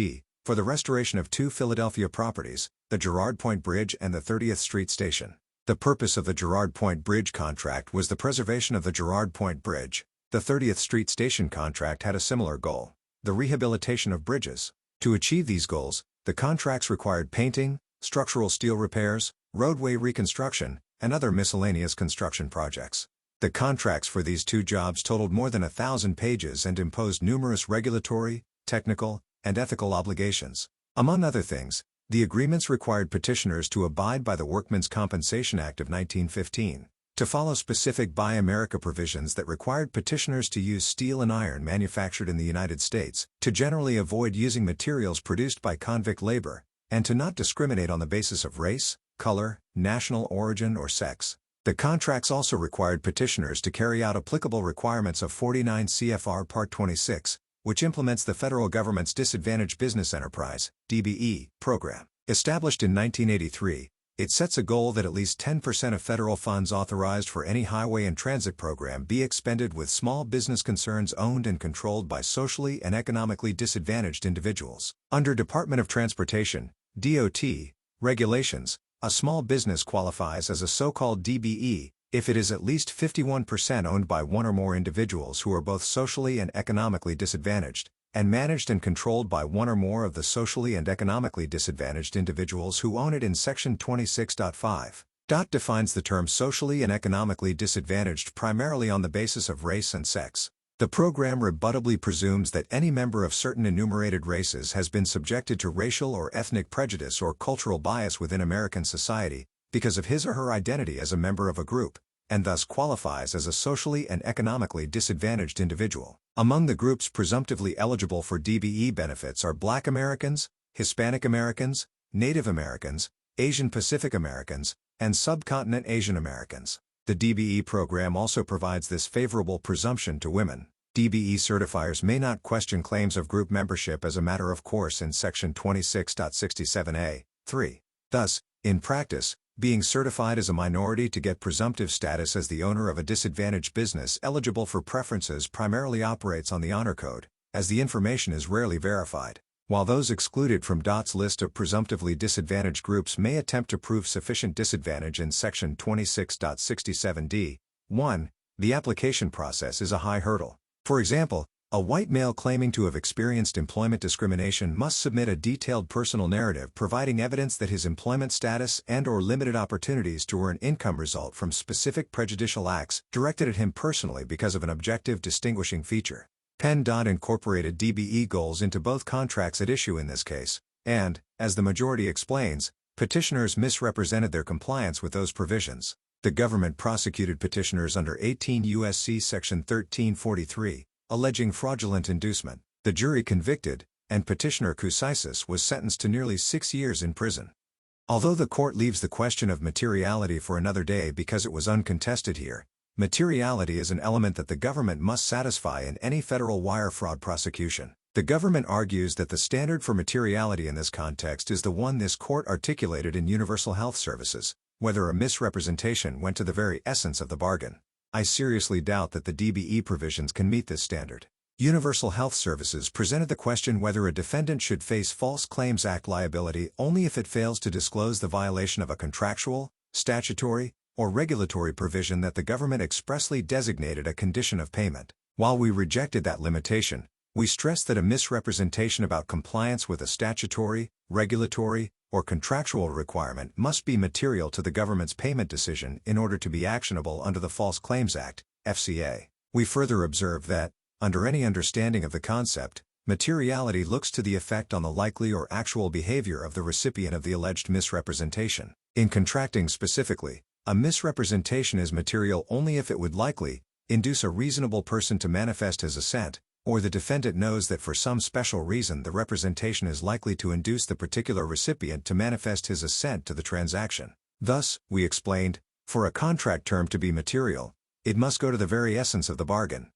for the restoration of two Philadelphia properties, the Girard Point Bridge and the 30th Street Station. The purpose of the Girard Point Bridge contract was the preservation of the Girard Point Bridge. The 30th Street Station contract had a similar goal: the rehabilitation of bridges. To achieve these goals, the contracts required painting, structural steel repairs, roadway reconstruction, and other miscellaneous construction projects. The contracts for these two jobs totaled more than 1,000 pages and imposed numerous regulatory, technical, and ethical obligations. Among other things, the agreements required petitioners to abide by the Workmen's Compensation Act of 1915, to follow specific Buy America provisions that required petitioners to use steel and iron manufactured in the United States, to generally avoid using materials produced by convict labor, and to not discriminate on the basis of race, color, national origin or sex. The contracts also required petitioners to carry out applicable requirements of 49 CFR Part 26, which implements the federal government's Disadvantaged Business Enterprise (DBE) program. Established in 1983, it sets a goal that at least 10% of federal funds authorized for any highway and transit program be expended with small business concerns owned and controlled by socially and economically disadvantaged individuals. Under Department of Transportation (DOT) regulations, a small business qualifies as a so-called DBE if it is at least 51% owned by one or more individuals who are both socially and economically disadvantaged, and managed and controlled by one or more of the socially and economically disadvantaged individuals who own it in Section 26.5. Defines the term socially and economically disadvantaged primarily on the basis of race and sex. The program rebuttably presumes that any member of certain enumerated races has been subjected to racial or ethnic prejudice or cultural bias within American society because of his or her identity as a member of a group, and thus qualifies as a socially and economically disadvantaged individual. Among the groups presumptively eligible for DBE benefits are Black Americans, Hispanic Americans, Native Americans, Asian Pacific Americans, and Subcontinent Asian Americans. The DBE program also provides this favorable presumption to women. DBE certifiers may not question claims of group membership as a matter of course in Section 26.67a, 3. Thus, in practice, being certified as a minority to get presumptive status as the owner of a disadvantaged business eligible for preferences primarily operates on the honor code, as the information is rarely verified. While those excluded from DOT's list of presumptively disadvantaged groups may attempt to prove sufficient disadvantage in Section 26.67d, 1, the application process is a high hurdle. For example, a white male claiming to have experienced employment discrimination must submit a detailed personal narrative providing evidence that his employment status and/or limited opportunities to earn income result from specific prejudicial acts directed at him personally because of an objective distinguishing feature. Penn. Incorporated DBE goals into both contracts at issue in this case, and, as the majority explains, petitioners misrepresented their compliance with those provisions. The government prosecuted petitioners under 18 U.S.C. Section 1343, alleging fraudulent inducement. The jury convicted, and petitioner Kousisis was sentenced to nearly 6 years in prison. Although the court leaves the question of materiality for another day because it was uncontested here, materiality is an element that the government must satisfy in any federal wire fraud prosecution. The government argues that the standard for materiality in this context is the one this court articulated in Universal Health Services, whether a misrepresentation went to the very essence of the bargain. I seriously doubt that the DBE provisions can meet this standard. Universal Health Services presented the question whether a defendant should face False Claims Act liability only if it fails to disclose the violation of a contractual, statutory, or regulatory provision that the government expressly designated a condition of payment. While we rejected that limitation, we stressed that a misrepresentation about compliance with a statutory, regulatory, or contractual requirement must be material to the government's payment decision in order to be actionable under the False Claims Act, FCA. We further observe that, under any understanding of the concept, materiality looks to the effect on the likely or actual behavior of the recipient of the alleged misrepresentation. In contracting specifically, a misrepresentation is material only if it would likely induce a reasonable person to manifest his assent, or the defendant knows that for some special reason the representation is likely to induce the particular recipient to manifest his assent to the transaction. Thus, we explained, for a contract term to be material, it must go to the very essence of the bargain.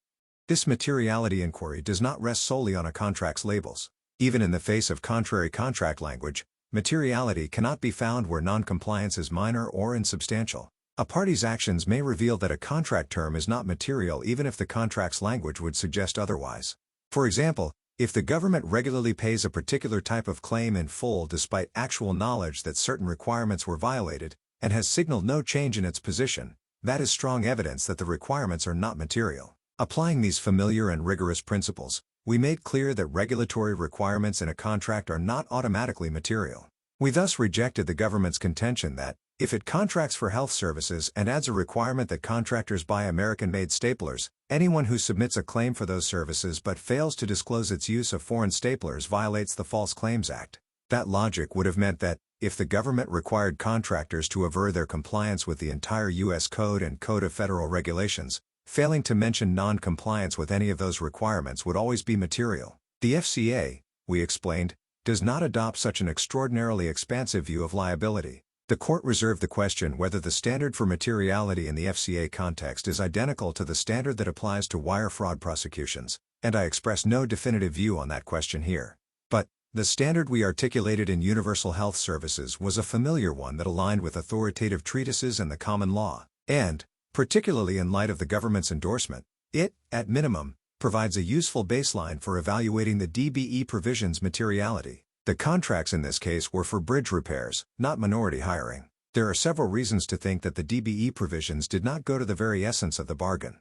This materiality inquiry does not rest solely on a contract's labels. Even in the face of contrary contract language, materiality cannot be found where non-compliance is minor or insubstantial. A party's actions may reveal that a contract term is not material even if the contract's language would suggest otherwise. For example, if the government regularly pays a particular type of claim in full despite actual knowledge that certain requirements were violated, and has signaled no change in its position, that is strong evidence that the requirements are not material. Applying these familiar and rigorous principles, we made clear that regulatory requirements in a contract are not automatically material. We thus rejected the government's contention that, if it contracts for health services and adds a requirement that contractors buy American-made staplers, anyone who submits a claim for those services but fails to disclose its use of foreign staplers violates the False Claims Act. That logic would have meant that, if the government required contractors to aver their compliance with the entire U.S. Code and Code of Federal Regulations, failing to mention non-compliance with any of those requirements would always be material. The FCA, we explained, does not adopt such an extraordinarily expansive view of liability. The court reserved the question whether the standard for materiality in the FCA context is identical to the standard that applies to wire fraud prosecutions, and I express no definitive view on that question here. But the standard we articulated in Universal Health Services was a familiar one that aligned with authoritative treatises and the common law, and, particularly in light of the government's endorsement, it, at minimum, provides a useful baseline for evaluating the DBE provision's materiality. The contracts in this case were for bridge repairs, not minority hiring. There are several reasons to think that the DBE provisions did not go to the very essence of the bargain.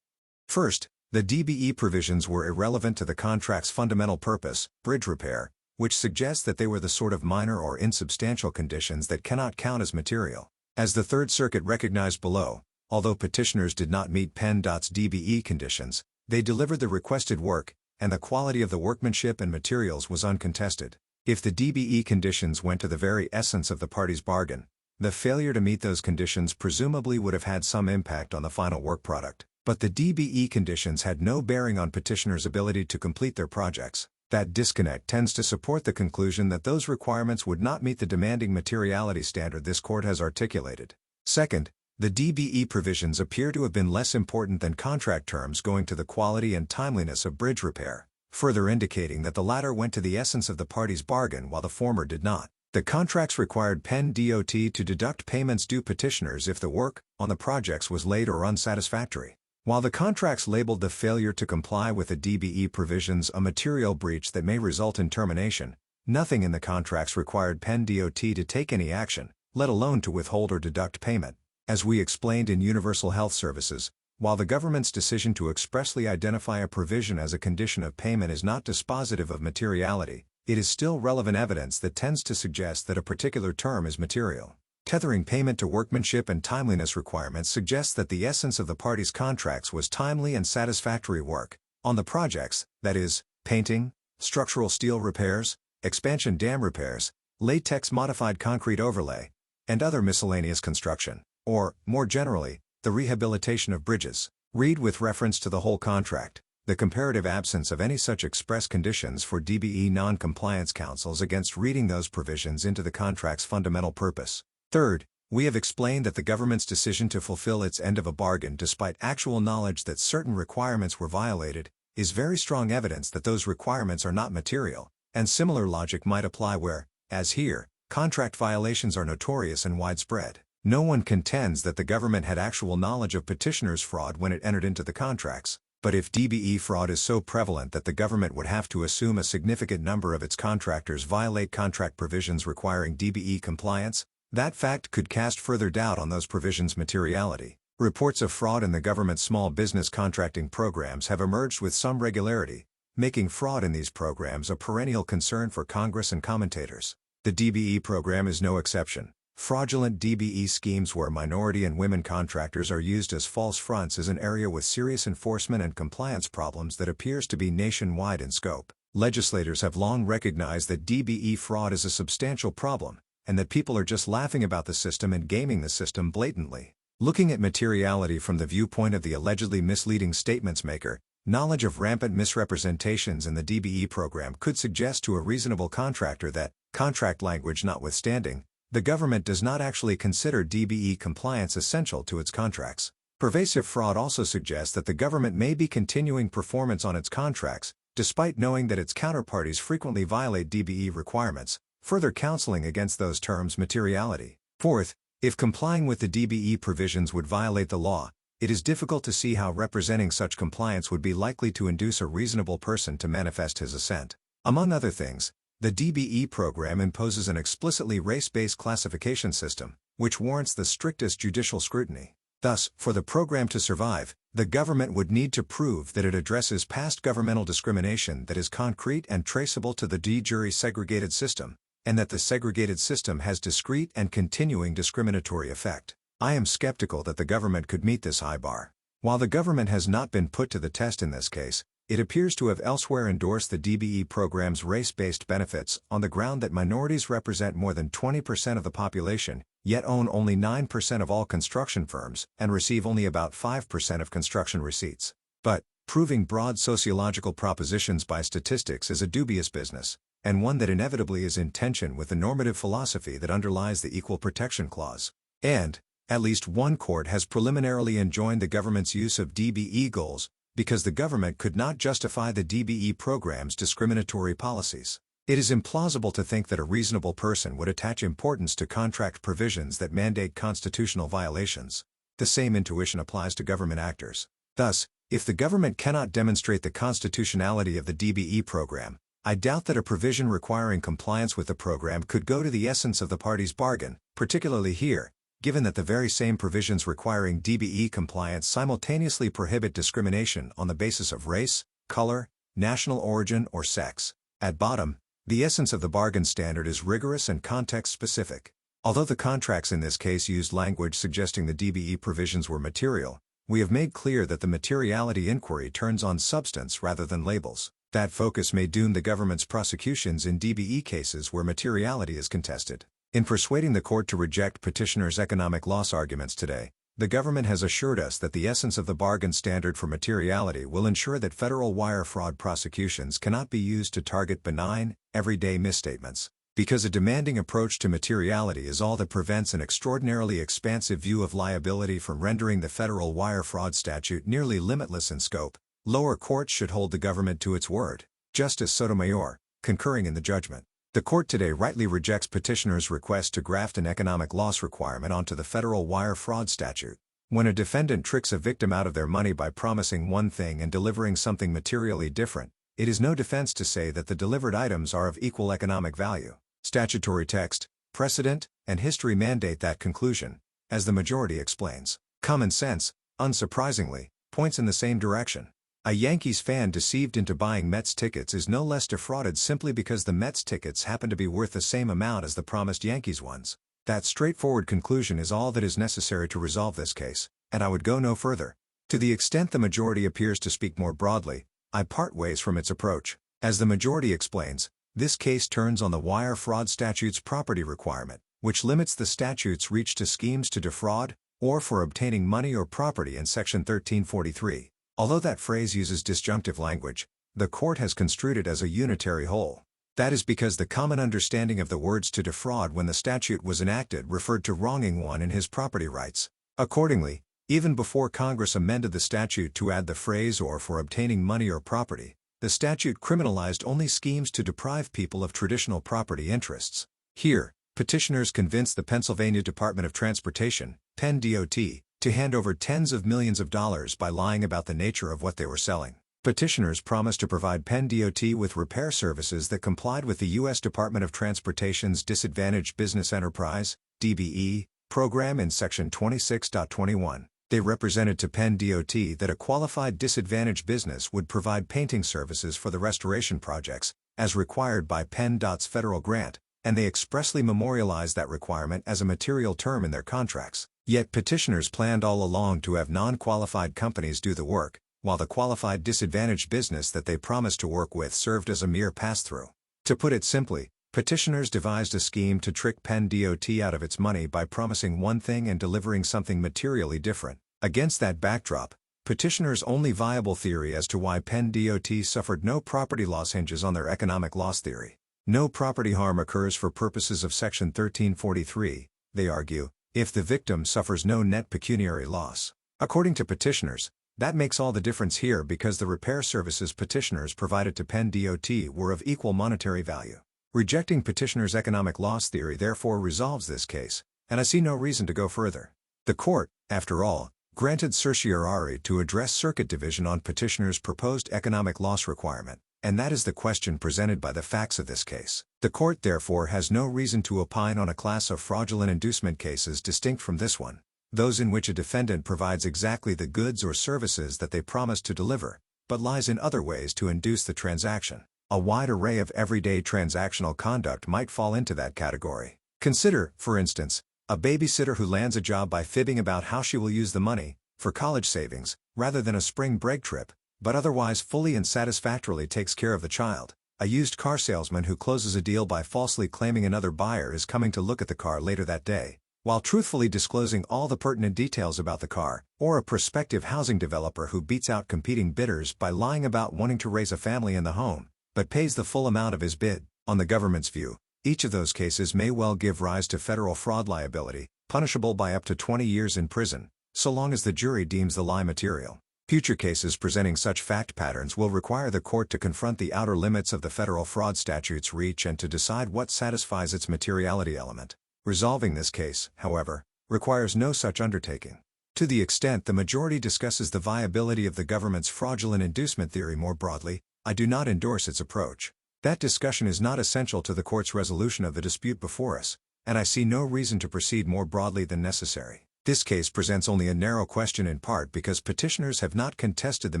First, the DBE provisions were irrelevant to the contract's fundamental purpose, bridge repair, which suggests that they were the sort of minor or insubstantial conditions that cannot count as material. As the Third Circuit recognized below, although petitioners did not meet PennDOT's DBE conditions, they delivered the requested work, and the quality of the workmanship and materials was uncontested. If the DBE conditions went to the very essence of the party's bargain, the failure to meet those conditions presumably would have had some impact on the final work product. But the DBE conditions had no bearing on petitioners' ability to complete their projects. That disconnect tends to support the conclusion that those requirements would not meet the demanding materiality standard this court has articulated. Second, the DBE provisions appear to have been less important than contract terms going to the quality and timeliness of bridge repair, further indicating that the latter went to the essence of the party's bargain while the former did not. The contracts required PennDOT to deduct payments due petitioners if the work on the projects was late or unsatisfactory. While the contracts labeled the failure to comply with the DBE provisions a material breach that may result in termination, nothing in the contracts required PennDOT to take any action, let alone to withhold or deduct payment. As we explained in Universal Health Services, while the government's decision to expressly identify a provision as a condition of payment is not dispositive of materiality, it is still relevant evidence that tends to suggest that a particular term is material. Tethering payment to workmanship and timeliness requirements suggests that the essence of the parties' contracts was timely and satisfactory work on the projects, that is, painting, structural steel repairs, expansion dam repairs, latex-modified concrete overlay, and other miscellaneous construction, or, more generally, the rehabilitation of bridges. Read with reference to the whole contract. The comparative absence of any such express conditions for DBE non-compliance counsels against reading those provisions into the contract's fundamental purpose. Third, we have explained that the government's decision to fulfill its end of a bargain despite actual knowledge that certain requirements were violated is very strong evidence that those requirements are not material, and similar logic might apply where, as here, contract violations are notorious and widespread. No one contends that the government had actual knowledge of petitioners' fraud when it entered into the contracts. But if DBE fraud is so prevalent that the government would have to assume a significant number of its contractors violate contract provisions requiring DBE compliance, that fact could cast further doubt on those provisions' materiality. Reports of fraud in the government's small business contracting programs have emerged with some regularity, making fraud in these programs a perennial concern for Congress and commentators. The DBE program is no exception. Fraudulent DBE schemes where minority and women contractors are used as false fronts is an area with serious enforcement and compliance problems that appears to be nationwide in scope. Legislators have long recognized that DBE fraud is a substantial problem, and that people are just laughing about the system and gaming the system blatantly. Looking at materiality from the viewpoint of the allegedly misleading statements maker, knowledge of rampant misrepresentations in the DBE program could suggest to a reasonable contractor that, contract language notwithstanding, the government does not actually consider DBE compliance essential to its contracts. Pervasive fraud also suggests that the government may be continuing performance on its contracts, despite knowing that its counterparties frequently violate DBE requirements, further counseling against those terms' materiality. Fourth, if complying with the DBE provisions would violate the law, it is difficult to see how representing such compliance would be likely to induce a reasonable person to manifest his assent. Among other things, the DBE program imposes an explicitly race-based classification system, which warrants the strictest judicial scrutiny. Thus, for the program to survive, the government would need to prove that it addresses past governmental discrimination that is concrete and traceable to the de jure segregated system, and that the segregated system has discrete and continuing discriminatory effect. I am skeptical that the government could meet this high bar. While the government has not been put to the test in this case, it appears to have elsewhere endorsed the DBE program's race-based benefits on the ground that minorities represent more than 20% of the population, yet own only 9% of all construction firms, and receive only about 5% of construction receipts. But, proving broad sociological propositions by statistics is a dubious business, and one that inevitably is in tension with the normative philosophy that underlies the Equal Protection Clause. And, at least one court has preliminarily enjoined the government's use of DBE goals, because the government could not justify the DBE program's discriminatory policies. It is implausible to think that a reasonable person would attach importance to contract provisions that mandate constitutional violations. The same intuition applies to government actors. Thus, if the government cannot demonstrate the constitutionality of the DBE program, I doubt that a provision requiring compliance with the program could go to the essence of the party's bargain, particularly here, given that the very same provisions requiring DBE compliance simultaneously prohibit discrimination on the basis of race, color, national origin, or sex. At bottom, the essence of the bargain standard is rigorous and context-specific. Although the contracts in this case used language suggesting the DBE provisions were material, we have made clear that the materiality inquiry turns on substance rather than labels. That focus may doom the government's prosecutions in DBE cases where materiality is contested. In persuading the court to reject petitioners' economic loss arguments today, the government has assured us that the essence of the bargain standard for materiality will ensure that federal wire fraud prosecutions cannot be used to target benign, everyday misstatements. Because a demanding approach to materiality is all that prevents an extraordinarily expansive view of liability from rendering the federal wire fraud statute nearly limitless in scope, lower courts should hold the government to its word. Justice Sotomayor, concurring in the judgment. The court today rightly rejects petitioners' request to graft an economic loss requirement onto the federal wire fraud statute. When a defendant tricks a victim out of their money by promising one thing and delivering something materially different, it is no defense to say that the delivered items are of equal economic value. Statutory text, precedent, and history mandate that conclusion, as the majority explains. Common sense, unsurprisingly, points in the same direction. A Yankees fan deceived into buying Mets tickets is no less defrauded simply because the Mets tickets happen to be worth the same amount as the promised Yankees ones. That straightforward conclusion is all that is necessary to resolve this case, and I would go no further. To the extent the majority appears to speak more broadly, I part ways from its approach. As the majority explains, this case turns on the wire fraud statute's property requirement, which limits the statute's reach to schemes to defraud, or for obtaining money or property in Section 1343. Although that phrase uses disjunctive language, the court has construed it as a unitary whole. That is because the common understanding of the words to defraud when the statute was enacted referred to wronging one in his property rights. Accordingly, even before Congress amended the statute to add the phrase "or for obtaining money or property," the statute criminalized only schemes to deprive people of traditional property interests. Here, petitioners convinced the Pennsylvania Department of Transportation, Penn DOT, to hand over tens of millions of dollars by lying about the nature of what they were selling. Petitioners promised to provide Penn DOT with repair services that complied with the U.S. Department of Transportation's Disadvantaged Business Enterprise (DBE) program in Section 26.21. They represented to Penn DOT that a qualified disadvantaged business would provide painting services for the restoration projects, as required by PennDOT's federal grant, and they expressly memorialized that requirement as a material term in their contracts. Yet petitioners planned all along to have non-qualified companies do the work, while the qualified disadvantaged business that they promised to work with served as a mere pass-through. To put it simply, petitioners devised a scheme to trick Penn DOT out of its money by promising one thing and delivering something materially different. Against that backdrop, petitioners' only viable theory as to why Penn DOT suffered no property loss hinges on their economic loss theory. No property harm occurs for purposes of Section 1343, they argue, if the victim suffers no net pecuniary loss. According to petitioners, that makes all the difference here because the repair services petitioners provided to Penn DOT were of equal monetary value. Rejecting petitioners' economic loss theory therefore resolves this case, and I see no reason to go further. The court, after all, granted certiorari to address circuit division on petitioners' proposed economic loss requirement, and that is the question presented by the facts of this case. The court therefore has no reason to opine on a class of fraudulent inducement cases distinct from this one, those in which a defendant provides exactly the goods or services that they promised to deliver, but lies in other ways to induce the transaction. A wide array of everyday transactional conduct might fall into that category. Consider, for instance, a babysitter who lands a job by fibbing about how she will use the money, for college savings, rather than a spring break trip, but otherwise fully and satisfactorily takes care of the child. A used car salesman who closes a deal by falsely claiming another buyer is coming to look at the car later that day, while truthfully disclosing all the pertinent details about the car, or a prospective housing developer who beats out competing bidders by lying about wanting to raise a family in the home, but pays the full amount of his bid. On the government's view, each of those cases may well give rise to federal fraud liability, punishable by up to 20 years in prison, so long as the jury deems the lie material. Future cases presenting such fact patterns will require the court to confront the outer limits of the federal fraud statute's reach and to decide what satisfies its materiality element. Resolving this case, however, requires no such undertaking. To the extent the majority discusses the viability of the government's fraudulent inducement theory more broadly, I do not endorse its approach. That discussion is not essential to the court's resolution of the dispute before us, and I see no reason to proceed more broadly than necessary. This case presents only a narrow question in part because petitioners have not contested the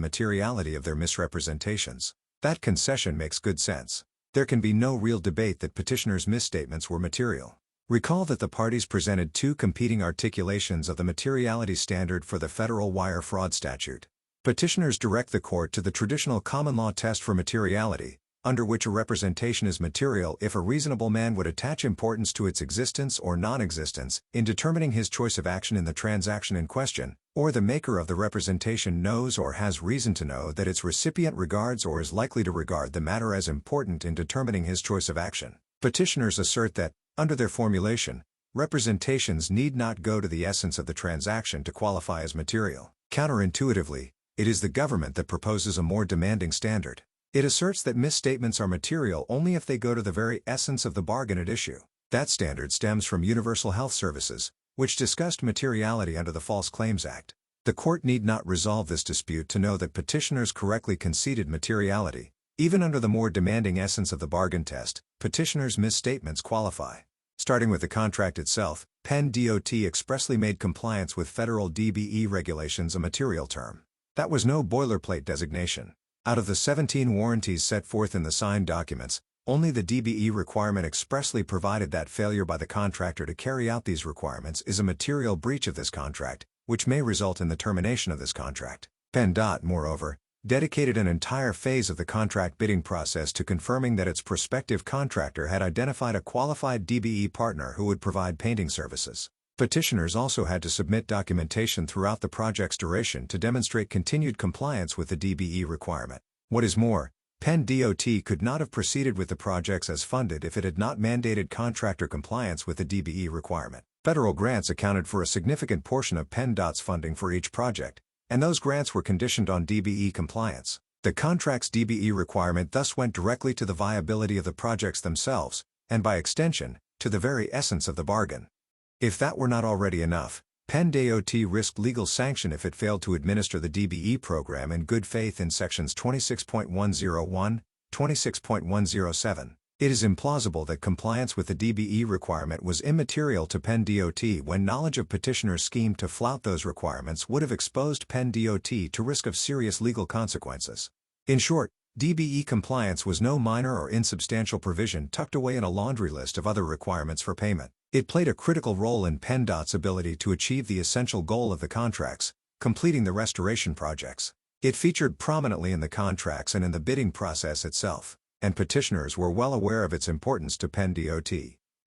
materiality of their misrepresentations. That concession makes good sense. There can be no real debate that petitioners' misstatements were material. Recall that the parties presented two competing articulations of the materiality standard for the federal wire fraud statute. Petitioners direct the court to the traditional common law test for materiality, under which a representation is material if a reasonable man would attach importance to its existence or non-existence in determining his choice of action in the transaction in question, or the maker of the representation knows or has reason to know that its recipient regards or is likely to regard the matter as important in determining his choice of action. Petitioners assert that, under their formulation, representations need not go to the essence of the transaction to qualify as material. Counterintuitively, it is the government that proposes a more demanding standard. It asserts that misstatements are material only if they go to the very essence of the bargain at issue. That standard stems from Universal Health Services, which discussed materiality under the False Claims Act. The court need not resolve this dispute to know that petitioners correctly conceded materiality. Even under the more demanding essence of the bargain test, petitioners' misstatements qualify. Starting with the contract itself, Penn DOT expressly made compliance with federal DBE regulations a material term. That was no boilerplate designation. Out of the 17 warranties set forth in the signed documents, only the DBE requirement expressly provided that failure by the contractor to carry out these requirements is a material breach of this contract, which may result in the termination of this contract. PennDOT, moreover, dedicated an entire phase of the contract bidding process to confirming that its prospective contractor had identified a qualified DBE partner who would provide painting services. Petitioners also had to submit documentation throughout the project's duration to demonstrate continued compliance with the DBE requirement. What is more, Penn DOT could not have proceeded with the projects as funded if it had not mandated contractor compliance with the DBE requirement. Federal grants accounted for a significant portion of PennDOT's funding for each project, and those grants were conditioned on DBE compliance. The contract's DBE requirement thus went directly to the viability of the projects themselves, and by extension, to the very essence of the bargain. If that were not already enough, Penn DOT risked legal sanction if it failed to administer the DBE program in good faith in sections 26.101, 26.107. It is implausible that compliance with the DBE requirement was immaterial to Penn DOT when knowledge of petitioners' scheme to flout those requirements would have exposed Penn DOT to risk of serious legal consequences. In short, DBE compliance was no minor or insubstantial provision tucked away in a laundry list of other requirements for payment. It played a critical role in PennDOT's ability to achieve the essential goal of the contracts, completing the restoration projects. It featured prominently in the contracts and in the bidding process itself, and petitioners were well aware of its importance to Penn DOT.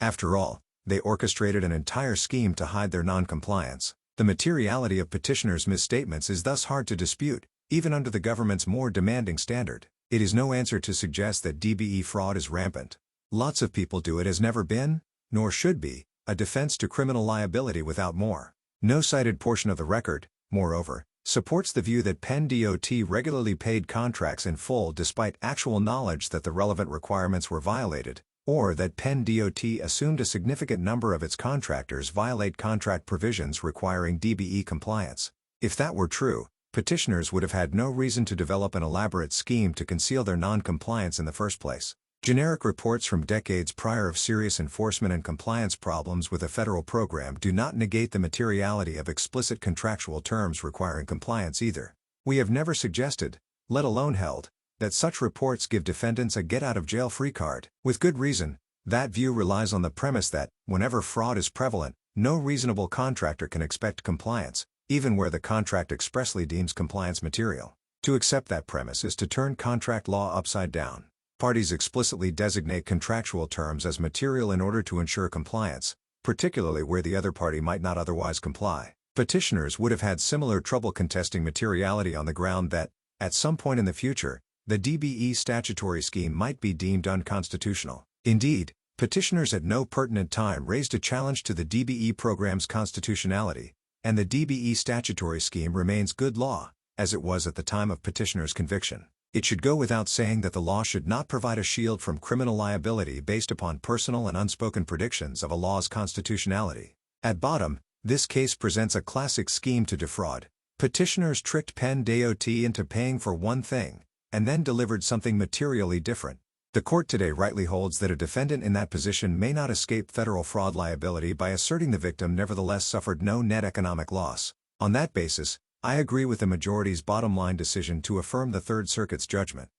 After all, they orchestrated an entire scheme to hide their non-compliance. The materiality of petitioners' misstatements is thus hard to dispute, even under the government's more demanding standard. It is no answer to suggest that DBE fraud is rampant. Lots of people do. It has never been, nor should be, a defense to criminal liability without more. No cited portion of the record, moreover, supports the view that Penn DOT regularly paid contracts in full despite actual knowledge that the relevant requirements were violated, or that Penn DOT assumed a significant number of its contractors violate contract provisions requiring DBE compliance. If that were true, petitioners would have had no reason to develop an elaborate scheme to conceal their non-compliance in the first place. Generic reports from decades prior of serious enforcement and compliance problems with a federal program do not negate the materiality of explicit contractual terms requiring compliance either. We have never suggested, let alone held, that such reports give defendants a get-out-of-jail-free card. With good reason, that view relies on the premise that, whenever fraud is prevalent, no reasonable contractor can expect compliance, even where the contract expressly deems compliance material. To accept that premise is to turn contract law upside down. Parties explicitly designate contractual terms as material in order to ensure compliance, particularly where the other party might not otherwise comply. Petitioners would have had similar trouble contesting materiality on the ground that, at some point in the future, the DBE statutory scheme might be deemed unconstitutional. Indeed, petitioners at no pertinent time raised a challenge to the DBE program's constitutionality, and the DBE statutory scheme remains good law, as it was at the time of petitioners' conviction. It should go without saying that the law should not provide a shield from criminal liability based upon personal and unspoken predictions of a law's constitutionality. At bottom, this case presents a classic scheme to defraud. Petitioners tricked Penn DOT into paying for one thing, and then delivered something materially different. The court today rightly holds that a defendant in that position may not escape federal fraud liability by asserting the victim nevertheless suffered no net economic loss. On that basis, I agree with the majority's bottom-line decision to affirm the Third Circuit's judgment.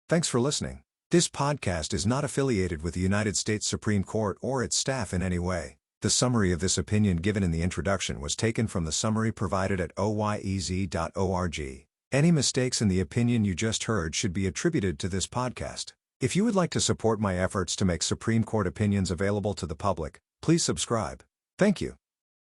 Thanks for listening. This podcast is not affiliated with the United States Supreme Court or its staff in any way. The summary of this opinion given in the introduction was taken from the summary provided at oyez.org. Any mistakes in the opinion you just heard should be attributed to this podcast. If you would like to support my efforts to make Supreme Court opinions available to the public, please subscribe. Thank you.